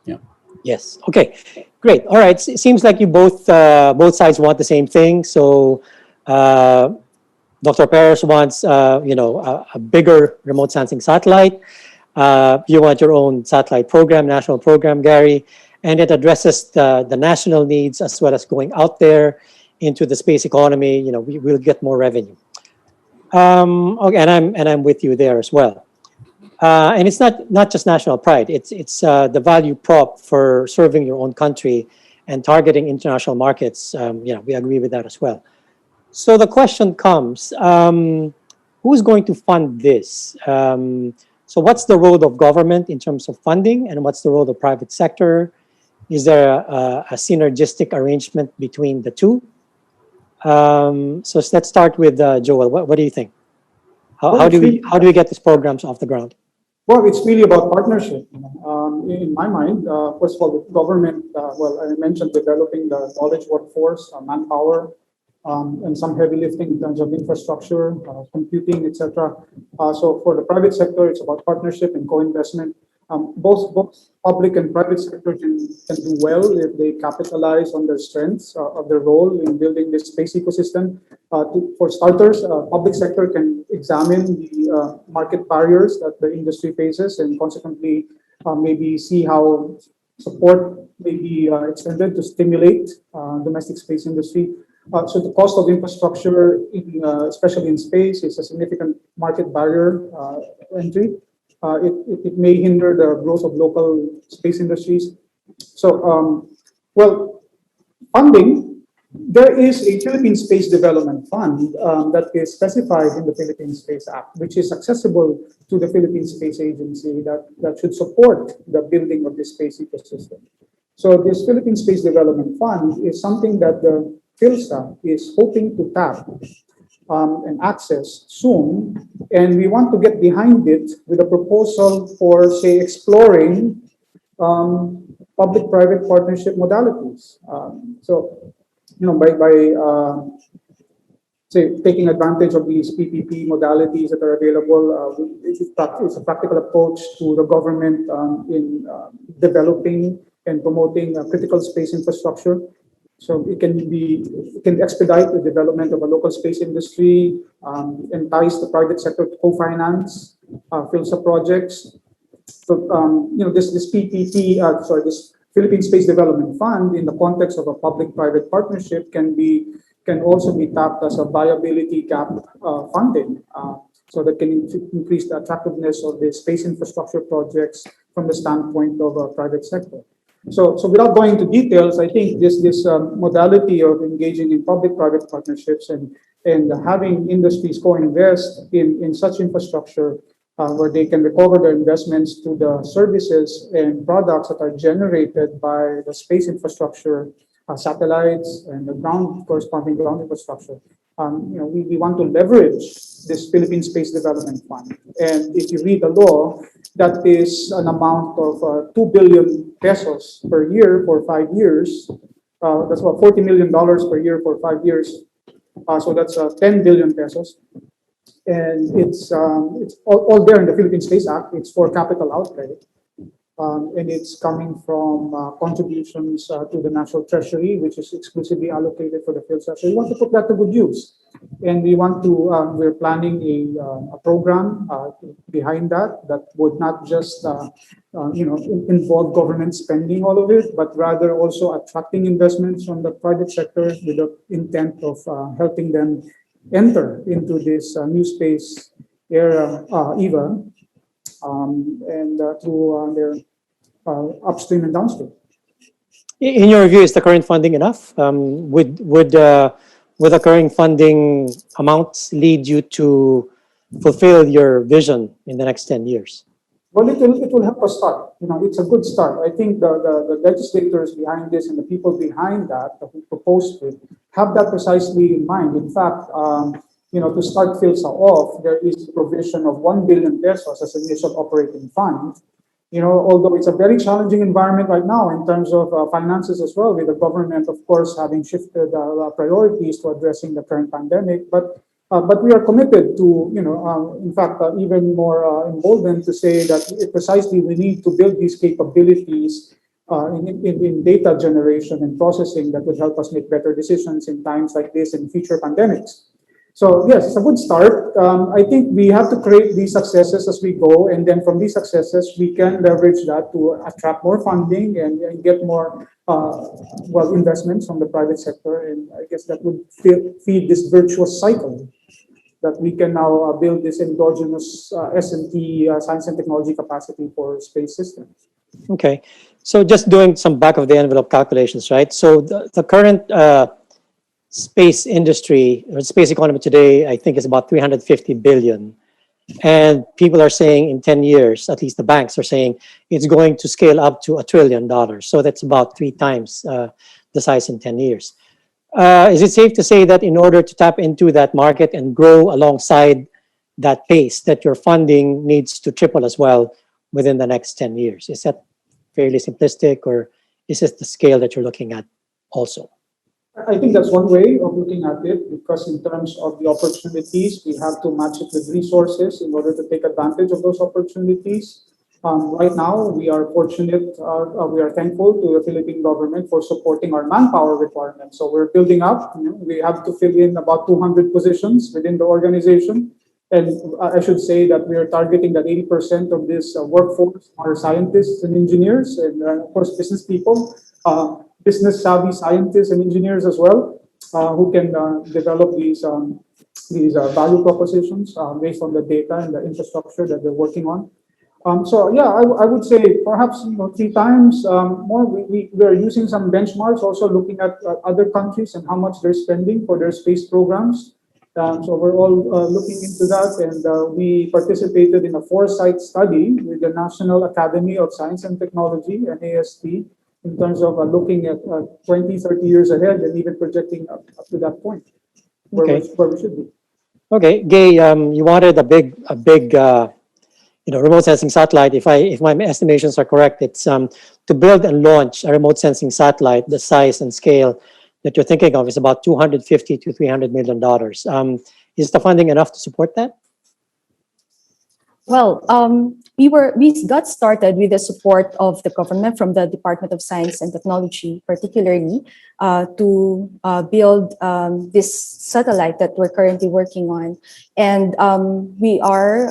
Yeah. Yes. Okay. Great. All right. It seems like you both sides want the same thing. So Dr. Perez wants a bigger remote sensing satellite. You want your own satellite program, national program, Gary, and it addresses the national needs as well as going out there into the space economy. We will get more revenue. Okay, and I'm with you there as well. And it's not just national pride. It's the value prop for serving your own country and targeting international markets. We agree with that as well. So the question comes: who's going to fund this? So what's the role of government in terms of funding, and what's the role of private sector? Is there a synergistic arrangement between the two? So let's start with Joel. What do you think? How do we get these programs off the ground? Well, it's really about partnership. In my mind, first of all, the government, I mentioned developing the knowledge workforce, manpower, and some heavy lifting in terms of infrastructure, computing, etc. So for the private sector, it's about partnership and co-investment. Both public and private sector can do well if they capitalize on their strengths of their role in building this space ecosystem. For starters, public sector can examine the market barriers that the industry faces and consequently maybe see how support may be extended to stimulate domestic space industry. So the cost of infrastructure, especially in space, is a significant market barrier entry. It may hinder the growth of local space industries. So, well, funding, there is a Philippine Space Development Fund that is specified in the Philippine Space Act, which is accessible to the Philippine Space Agency that should support the building of this space ecosystem. So this Philippine Space Development Fund is something that the PhilSA is hoping to tap and access soon. And we want to get behind it with a proposal for, say, exploring public-private partnership modalities. So, you know, by say, taking advantage of these PPP modalities that are available, it's a practical approach to the government in developing and promoting critical space infrastructure. So it can expedite the development of a local space industry, entice the private sector to co-finance PhilSA projects. So you know, this PPP, this Philippine Space Development Fund, in the context of a public-private partnership, can also be tapped as a viability gap funding, so that can increase the attractiveness of the space infrastructure projects from the standpoint of a private sector. So without going into details, I think this modality of engaging in public-private partnerships and having industries co-invest in such infrastructure where they can recover their investments to the services and products that are generated by the space infrastructure, satellites, and the corresponding ground infrastructure. You know, we want to leverage this Philippine Space Development Fund. And if you read the law, that is an amount of 2 billion pesos per year for 5 years. That's about $40 million per year for 5 years. So that's 10 billion pesos. And it's all there in the Philippine Space Act. It's for capital outlay. And it's coming from contributions to the National Treasury, which is exclusively allocated for the PhilSA. So we want to put that to good use. And we want to, we're planning a program behind that would not just, you know, involve government spending all of it, but rather also attracting investments from the private sector with the intent of helping them enter into this new space era, EVA, and through their upstream and downstream. In your view, is the current funding enough? Would the current funding amounts lead you to fulfill your vision in the next 10 years? Well, it will help us start. You know, it's a good start. I think the legislators behind this and the people behind that who proposed it have that precisely in mind. In fact, you know, to start PhilSA off, there is a provision of 1 billion pesos as an initial operating fund. You know, although it's a very challenging environment right now in terms of finances as well, with the government, of course, having shifted priorities to addressing the current pandemic. But we are committed to, you know, in fact, even more emboldened to say that precisely we need to build these capabilities in data generation and processing that would help us make better decisions in times like this and future pandemics. So yes, it's a good start. I think we have to create these successes as we go, and then from these successes, we can leverage that to attract more funding and get more investments from the private sector. And I guess that would feed this virtuous cycle that we can now build this endogenous S&T, science and technology capacity for space systems. Okay, so just doing some back of the envelope calculations, right? So the current space industry or space economy today, I think, is about 350 billion. And people are saying in 10 years, at least the banks are saying, it's going to scale up to $1 trillion. So that's about 3 times the size in 10 years. Is it safe to say that in order to tap into that market and grow alongside that pace, that your funding needs to triple as well within the next 10 years? Is that fairly simplistic, or is this the scale that you're looking at also? I think that's one way of looking at it, because in terms of the opportunities, we have to match it with resources in order to take advantage of those opportunities. Right now, we are fortunate, we are thankful to the Philippine government for supporting our manpower requirements. So we're building up, you know, we have to fill in about 200 positions within the organization. And I should say that we are targeting that 80% of this workforce are scientists and engineers, and of course, business people. Business savvy scientists and engineers as well, who can develop these value propositions based on the data and the infrastructure that they're working on. So yeah, I would say perhaps 3 times more. We are using some benchmarks, also looking at other countries and how much they're spending for their space programs. So we're all looking into that, and we participated in a foresight study with the National Academy of Science and Technology, NAST, in terms of looking at 20, 30 years ahead and even projecting up to that point Okay. where we should be. Okay, Gay, you wanted a big remote sensing satellite. If my estimations are correct, it's to build and launch a remote sensing satellite. The size and scale that you're thinking of is about $250 to $300 million. Is the funding enough to support that? Well, we got started with the support of the government from the Department of Science and Technology, particularly to build this satellite that we're currently working on. And we are,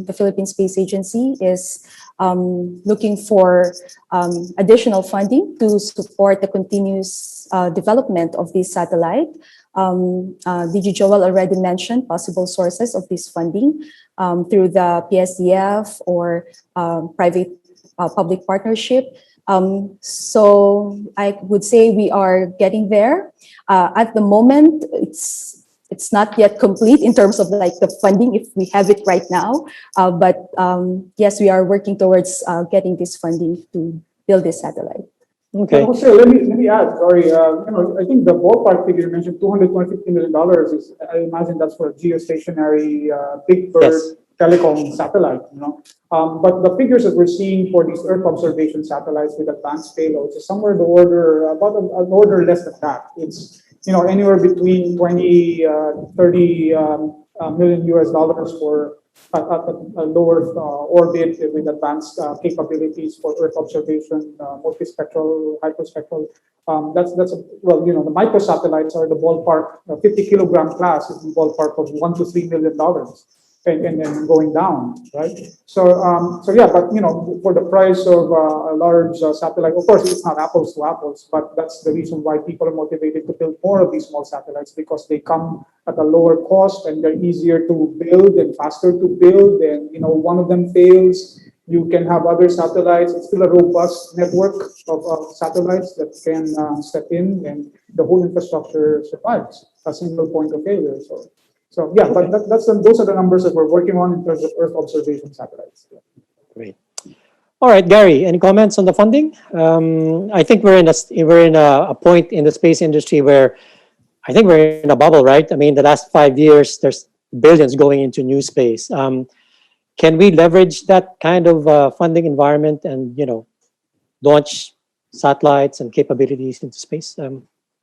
the Philippine Space Agency is looking for additional funding to support the continuous development of this satellite. DG Joel already mentioned possible sources of this funding through the PSDF or private public partnership. So I would say we are getting there. At the moment, it's not yet complete in terms of like the funding if we have it right now. But yes, we are working towards getting this funding to build this satellite. Okay. Jose, let me add. Sorry, I think the ballpark figure you mentioned, $250 million, is, I imagine that's for a geostationary big bird Yes. telecom satellite. But the figures that we're seeing for these Earth observation satellites with advanced payloads is somewhere the order about an order less than that. It's anywhere between 20, 30 million US dollars for a lower orbit with advanced capabilities for Earth observation, multispectral, hyperspectral. The microsatellites are the ballpark, 50 kilogram class is the ballpark of $1 to $3 million. And then going down, right? So yeah, but for the price of a large satellite, of course, it's not apples to apples, but that's the reason why people are motivated to build more of these small satellites, because they come at a lower cost and they're easier to build and faster to build. And one of them fails, you can have other satellites. It's still a robust network of satellites that can step in, and the whole infrastructure survives a single point of failure. So yeah, but those are the numbers that we're working on in terms of Earth observation satellites. Yeah. Great. All right, Gary, any comments on the funding? I think we're in a point in the space industry where I think we're in a bubble, right? I mean, the last 5 years, there's billions going into new space. Can we leverage that kind of funding environment and launch satellites and capabilities into space?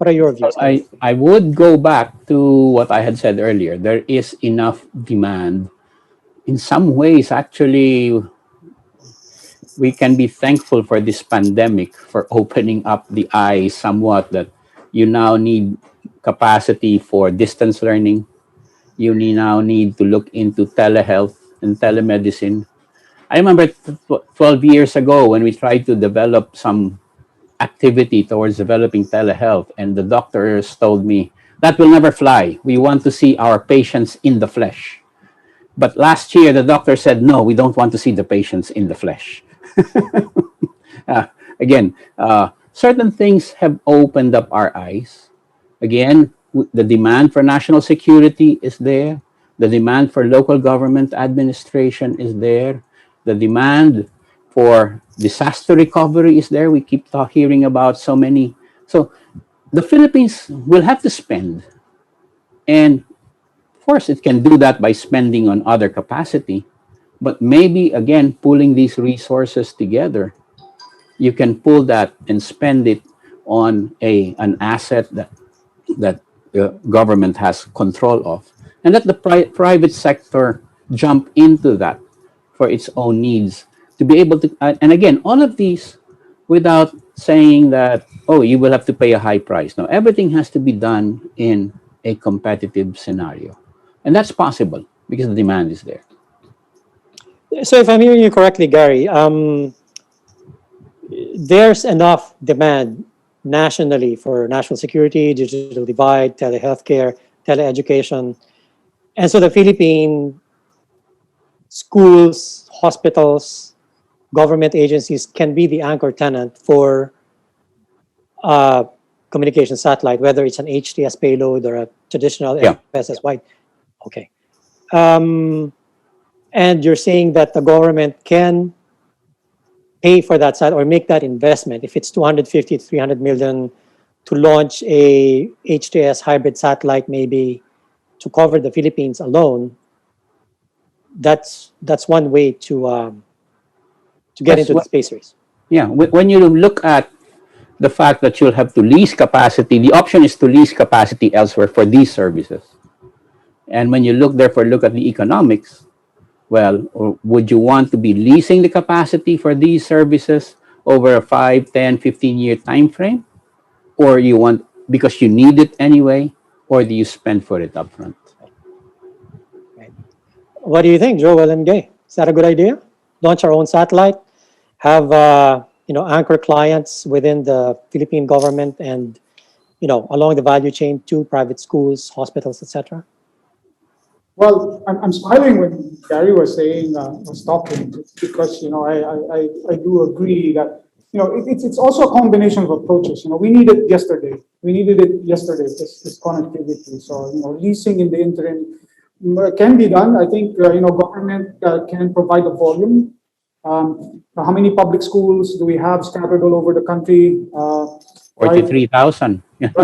What are your views? I would go back to what I had said earlier. There is enough demand. In some ways, actually, we can be thankful for this pandemic for opening up the eyes somewhat, that you now need capacity for distance learning. You now need to look into telehealth and telemedicine. I remember 12 years ago when we tried to develop some activity towards developing telehealth, and the doctors told me that will never fly. We want to see our patients in the flesh. But last year, the doctor said, no, we don't want to see the patients in the flesh. Again, certain things have opened up our eyes. Again, the demand for national security is there. The demand for local government administration is there. The demand for disaster recovery is there. We keep hearing about so many. So the Philippines will have to spend. And of course, it can do that by spending on other capacity. But maybe, again, pulling these resources together, you can pull that and spend it on an asset that the government has control of, and let the private sector jump into that for its own needs to be able to. And again, all of these without saying that, oh, you will have to pay a high price. No, everything has to be done in a competitive scenario, and that's possible because the demand is there. So if I'm hearing you correctly, Gary, there's enough demand nationally for national security, digital divide, telehealthcare, teleeducation. And so the Philippine schools, hospitals, government agencies can be the anchor tenant for communication satellite, whether it's an HTS payload or a traditional Yeah. FSS-wide. Okay. And you're saying that the government can pay for that side or make that investment if it's 250 to 300 million to launch a HTS hybrid satellite, maybe to cover the Philippines alone. That's one way to get Yes, into the space race. yeah. When you look at the fact that you'll have to lease capacity, the option is to lease capacity elsewhere for these services. And when you look at the economics, well, or would you want to be leasing the capacity for these services over a 5, 10, 15-year time frame? Or you want, because you need it anyway, or do you spend for it upfront? Right. What do you think, Joel and Gay? Is that a good idea? Launch our own satellite, have anchor clients within the Philippine government, and along the value chain to private schools, hospitals, etc. Well, I'm smiling when Gary was saying, was talking, because, I do agree that, it's also a combination of approaches. We need it yesterday. This connectivity. So, leasing in the interim can be done. I think, government can provide the volume. How many public schools do we have scattered all over the country? 43,000. Right,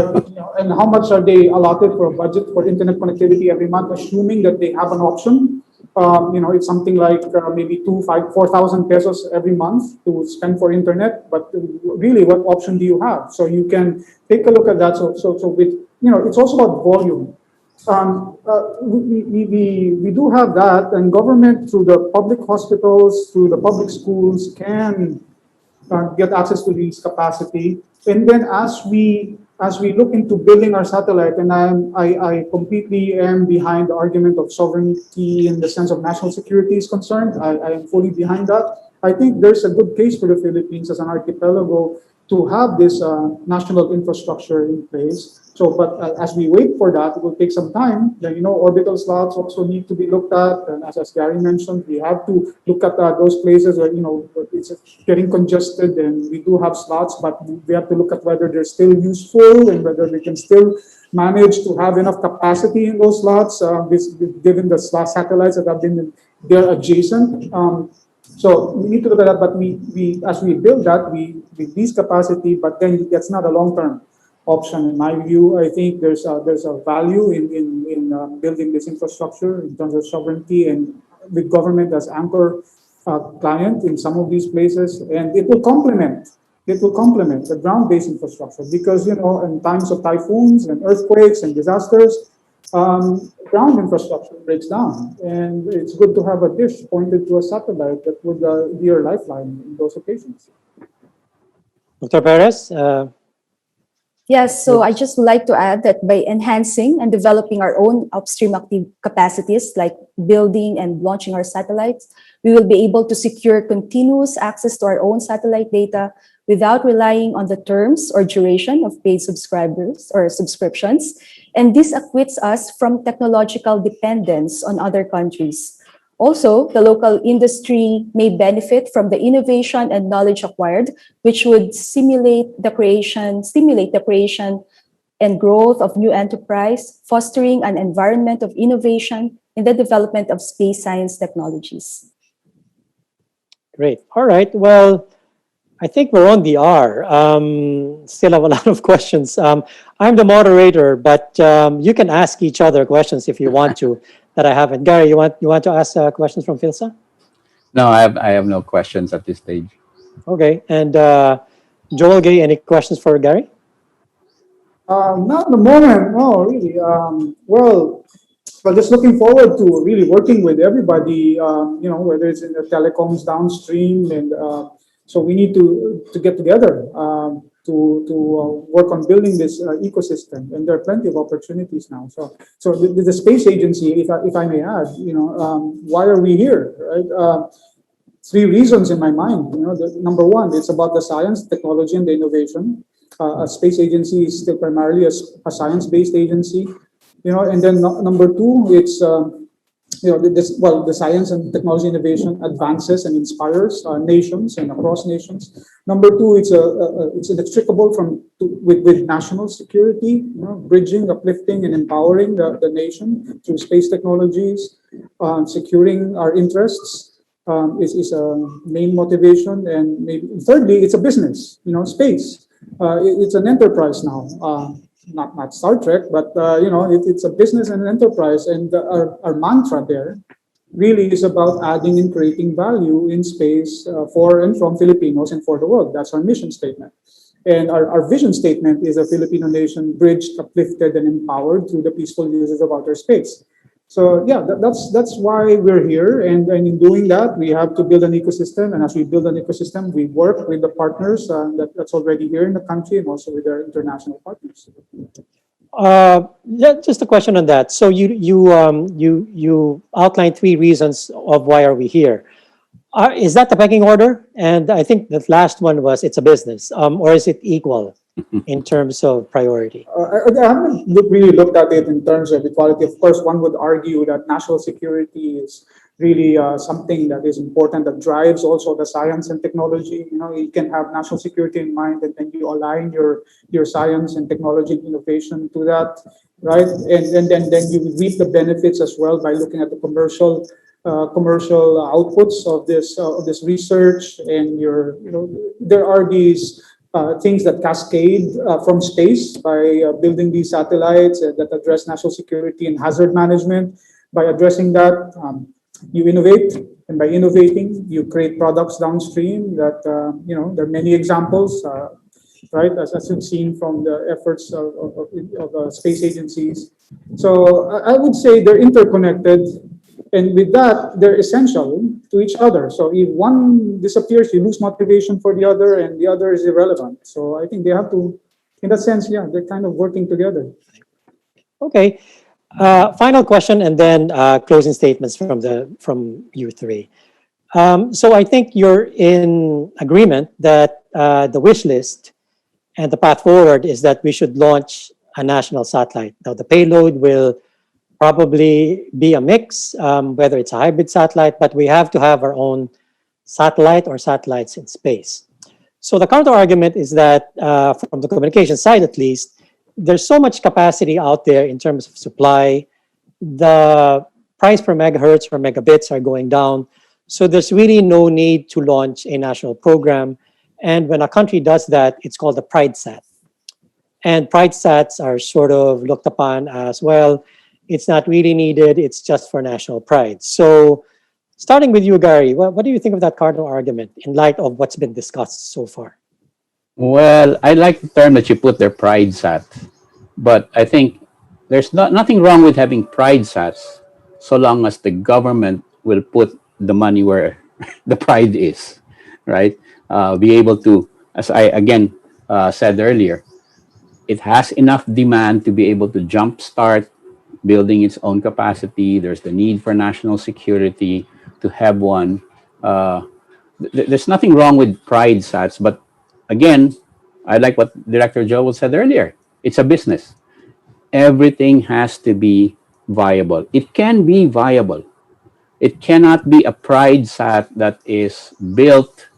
and how much are they allotted for a budget for internet connectivity every month, assuming that they have an option? It's something like maybe 4,000 pesos every month to spend for internet. But really, what option do you have? So you can take a look at that. So with it's also about volume. We do have that, and government through the public hospitals, through the public schools can get access to these capacity. And then as we look into building our satellite, and I completely am behind the argument of sovereignty in the sense of national security is concerned. I am fully behind that. I think there's a good case for the Philippines as an archipelago to have this national infrastructure in place. So, but as we wait for that, it will take some time. Then, orbital slots also need to be looked at. And as Gary mentioned, we have to look at those places where, it's getting congested and we do have slots, but we have to look at whether they're still useful and whether we can still manage to have enough capacity in those slots, given the slot satellites that have been there adjacent. So we need to look at that, but we as we build that, we lease capacity, but then that's not a long-term option in my view. I think there's a value in building this infrastructure in terms of sovereignty and with government as anchor client in some of these places, and it will complement the ground-based infrastructure because in times of typhoons and earthquakes and disasters, ground infrastructure breaks down, and it's good to have a dish pointed to a satellite that would be your lifeline in those occasions. Dr. Perez? Yes, so I just would like to add that by enhancing and developing our own upstream active capacities, like building and launching our satellites, we will be able to secure continuous access to our own satellite data without relying on the terms or duration of paid subscribers or subscriptions. And this acquits us from technological dependence on other countries. Also, the local industry may benefit from the innovation and knowledge acquired, which would stimulate the creation and growth of new enterprise, fostering an environment of innovation in the development of space science technologies. Great. All right. Well, I think we're on the R. Still have a lot of questions. I'm the moderator, but you can ask each other questions if you want to that I haven't. Gary, you want to ask questions from PhilSA? No, I have no questions at this stage. Okay. And Joel, Gay, any questions for Gary? Not at the moment. No, really. Well, just looking forward to really working with everybody. Whether it's in the telecoms downstream, and so we need to get together to work on building this ecosystem, and there are plenty of opportunities now. So the space agency, if I may add, why are we here, right? 3 reasons in my mind. Number one, it's about the science, technology, and the innovation. A space agency is still primarily a science-based agency, and then number 2, it's the science and technology innovation advances and inspires nations and across nations. Number two, it's inextricable with national security, bridging, uplifting, and empowering the nation through space technologies, securing our interests is a main motivation. And maybe thirdly, it's a business. Space. It's an enterprise now. Not Star Trek, but it's a business and an enterprise. And our mantra there really is about adding and creating value in space for and from Filipinos and for the world. That's our mission statement. And our vision statement is a Filipino nation bridged, uplifted, and empowered through the peaceful uses of outer space. So yeah, that's why we're here. And in doing that, we have to build an ecosystem. And as we build an ecosystem, we work with the partners that's already here in the country and also with our international partners. Just a question on that. So you outlined 3 reasons of why are we here. Is that the pecking order? And I think the last one was it's a business, or is it equal in terms of priority? I haven't really looked at it in terms of equality. Of course, one would argue that national security is really something that is important, that drives also the science and technology. You can have national security in mind, and then you align your science and technology innovation to that, right? And then you reap the benefits as well by looking at the commercial outputs of this research. And there are these things that cascade from space by building these satellites that address national security and hazard management. By addressing that, you innovate, and by innovating, you create products downstream that, there are many examples, right, as you've seen from the efforts of space agencies. So I would say they're interconnected. And with that, they're essential to each other. So if one disappears, you lose motivation for the other, and the other is irrelevant. So I think they have to, in that sense, yeah, they're kind of working together. Okay. Final question, and then closing statements from you 3. So I think you're in agreement that the wish list and the path forward is that we should launch a national satellite. Now, the payload will probably be a mix, whether it's a hybrid satellite, but we have to have our own satellite or satellites in space. So the counter argument is that from the communication side, at least, there's so much capacity out there in terms of supply. The price per megahertz or megabits are going down. So there's really no need to launch a national program. And when a country does that, it's called a pride sat. And pride sats are sort of looked upon as, well, it's not really needed. It's just for national pride. So starting with you, Gary, what do you think of that cardinal argument in light of what's been discussed so far? Well, I like the term that you put there, pride sat. But I think there's nothing wrong with having pride sats so long as the government will put the money where the pride is, right? Be able to, as I again said earlier, it has enough demand to be able to jumpstart building its own capacity. There's the need for national security to have one. There's nothing wrong with pride sats, but again, I like what Director Joel said earlier. It's a business. Everything has to be viable. It can be viable. It cannot be a pride sat that is built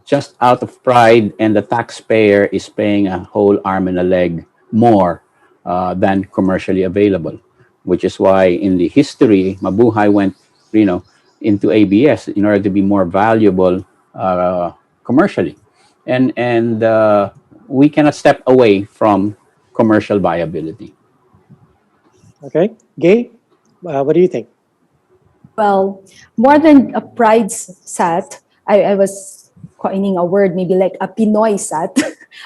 just out of pride and the taxpayer is paying a whole arm and a leg more than commercially available, which is why in the history, Mabuhay went, into ABS in order to be more valuable commercially. And we cannot step away from commercial viability. Okay. Gay, what do you think? Well, more than a pride sat, I was coining a word, maybe like a Pinoy sat.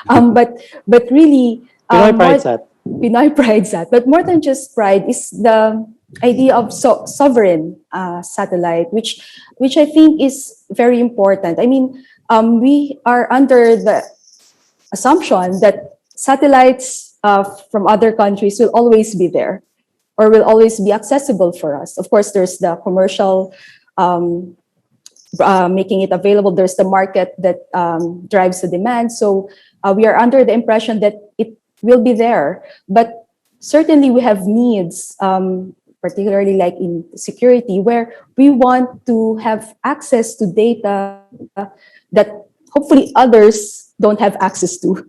but really, Pinoy pride sat. Pinoy pride sat. But more than just pride is the idea of sovereign satellite, which I think is very important. I mean, we are under the assumption that satellites from other countries will always be there or will always be accessible for us. Of course, there's the commercial making it available. There's the market that drives the demand. So we are under the impression that it will be there. But certainly we have needs particularly like in security, where we want to have access to data that hopefully others don't have access to.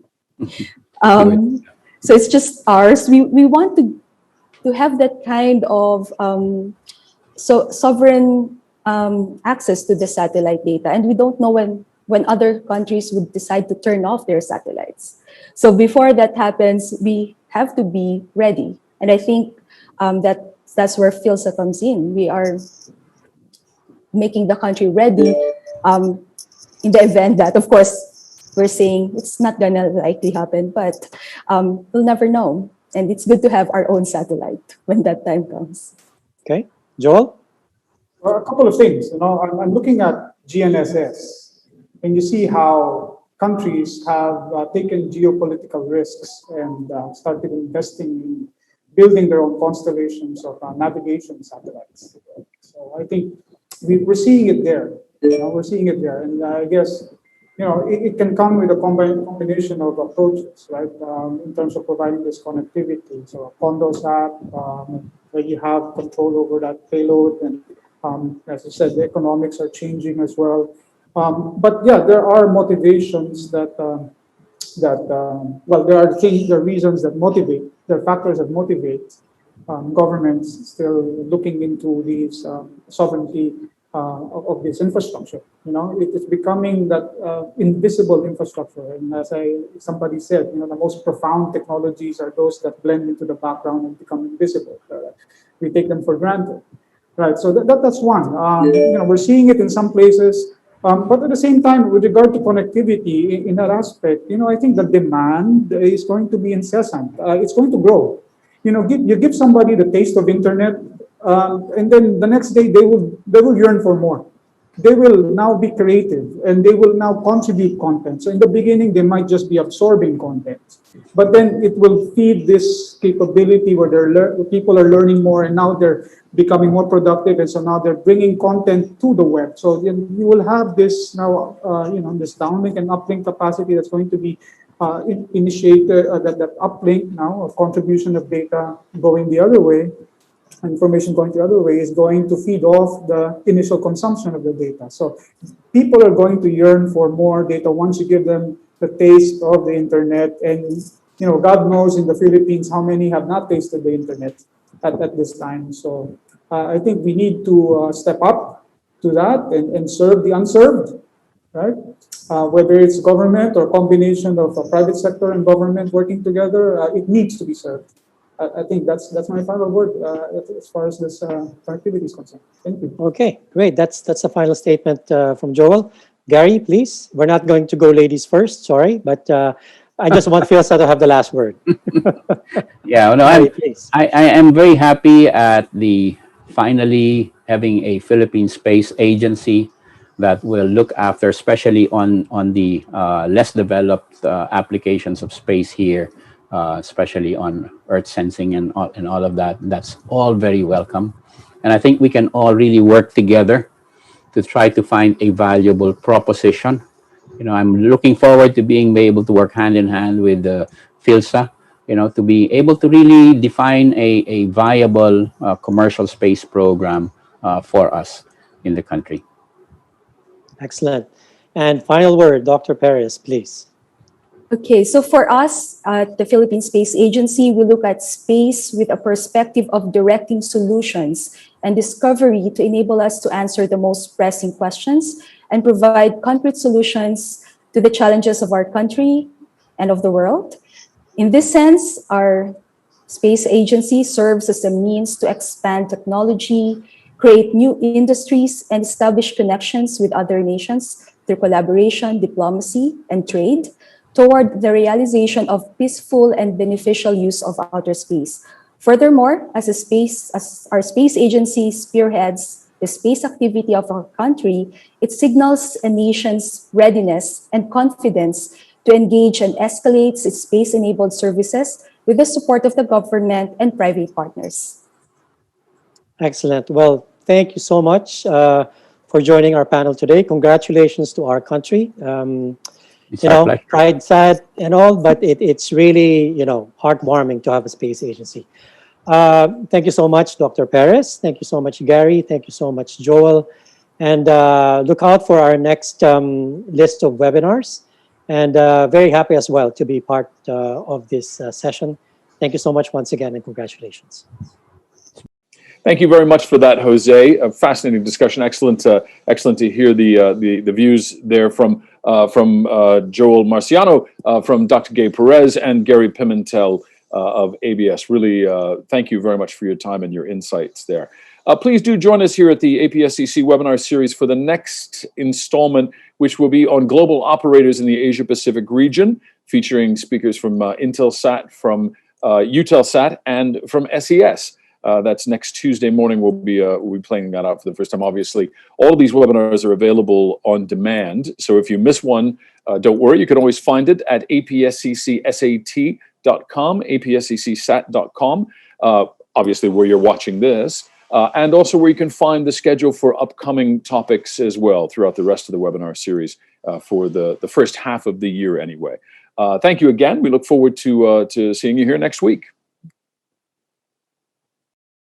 So it's just ours. We want to have that kind of sovereign access to the satellite data, and we don't know when other countries would decide to turn off their satellites. So before that happens, we have to be ready, and I think that's where PhilSA comes in. We are making the country ready in the event that, of course, we're saying it's not gonna likely happen, but we'll never know. And it's good to have our own satellite when that time comes. Okay, Joel? Well, a couple of things. I'm looking at GNSS, and you see how countries have taken geopolitical risks and started investing in building their own constellations of navigation satellites. So I think we're seeing it there. We're seeing it there, and I guess it can come with a combination of approaches, right? In terms of providing this connectivity. So a CondoSat, where you have control over that payload, and as I said, the economics are changing as well. But yeah, there are motivations well, there are reasons that motivate. There are factors that motivate governments still looking into these sovereignty of this infrastructure. It is becoming that invisible infrastructure. And as somebody said, the most profound technologies are those that blend into the background and become invisible. We take them for granted, right? So that's one. We're seeing it in some places. But at the same time, with regard to connectivity in that aspect, I think the demand is going to be incessant. It's going to grow. You give somebody the taste of internet, and then the next day they will yearn for more. They will now be creative, and they will now contribute content. So in the beginning, they might just be absorbing content, but then it will feed this capability where people are learning more, and now they're becoming more productive, and so now they're bringing content to the web. So you will have this now, this downlink and uplink capacity that's going to be initiated, that uplink now of contribution of data going the other way, information going the other way, is going to feed off the initial consumption of the data. So people are going to yearn for more data once you give them the taste of the internet. And God knows in the Philippines how many have not tasted the internet at this time. So I think we need to step up to that and serve the unserved, right? Whether it's government or combination of private sector and government working together, it needs to be served. I think that's my final word as far as this connectivity is concerned. Thank you. Okay, great. That's a final statement from Joel. Gary, please. We're not going to go ladies first, sorry, but I just want PhilSA to have the last word. Yeah, Gary, please. I am very happy at the finally having a Philippine Space Agency that will look after, especially on the less developed applications of space here. Especially on Earth sensing and all of that. That's all very welcome. And I think we can all really work together to try to find a valuable proposition. I'm looking forward to being able to work hand in hand with PhilSA, to be able to really define a viable commercial space program for us in the country. Excellent. And final word, Dr. Perez, please. Okay, so for us at the Philippine Space Agency, we look at space with a perspective of directing solutions and discovery to enable us to answer the most pressing questions and provide concrete solutions to the challenges of our country and of the world. In this sense, our space agency serves as a means to expand technology, create new industries, and establish connections with other nations through collaboration, diplomacy, and trade, toward the realization of peaceful and beneficial use of outer space. Furthermore, as our space agency spearheads the space activity of our country, it signals a nation's readiness and confidence to engage and escalates its space-enabled services with the support of the government and private partners. Excellent. Well, thank you so much for joining our panel today. Congratulations to our country. Pride, sad, and all, but it's really, heartwarming to have a space agency. Thank you so much, Dr. Perez. Thank you so much, Gary. Thank you so much, Joel. And look out for our next list of webinars. And very happy as well to be part of this session. Thank you so much once again, and congratulations. Thank you very much for that, Jose. A fascinating discussion. Excellent, excellent to hear the views there from Joel Marciano, from Dr. Gay Perez, and Gary Pimentel of ABS. Really, thank you very much for your time and your insights there. Please do join us here at the APSCC webinar series for the next installment, which will be on global operators in the Asia-Pacific region, featuring speakers from Intelsat, from Eutelsat, and from SES. That's next Tuesday morning. We'll be playing that out for the first time. Obviously, all of these webinars are available on demand. So if you miss one, don't worry. You can always find it at apsccsat.com, apsccsat.com, obviously where you're watching this, and also where you can find the schedule for upcoming topics as well throughout the rest of the webinar series for the first half of the year anyway. Thank you again. We look forward to seeing you here next week.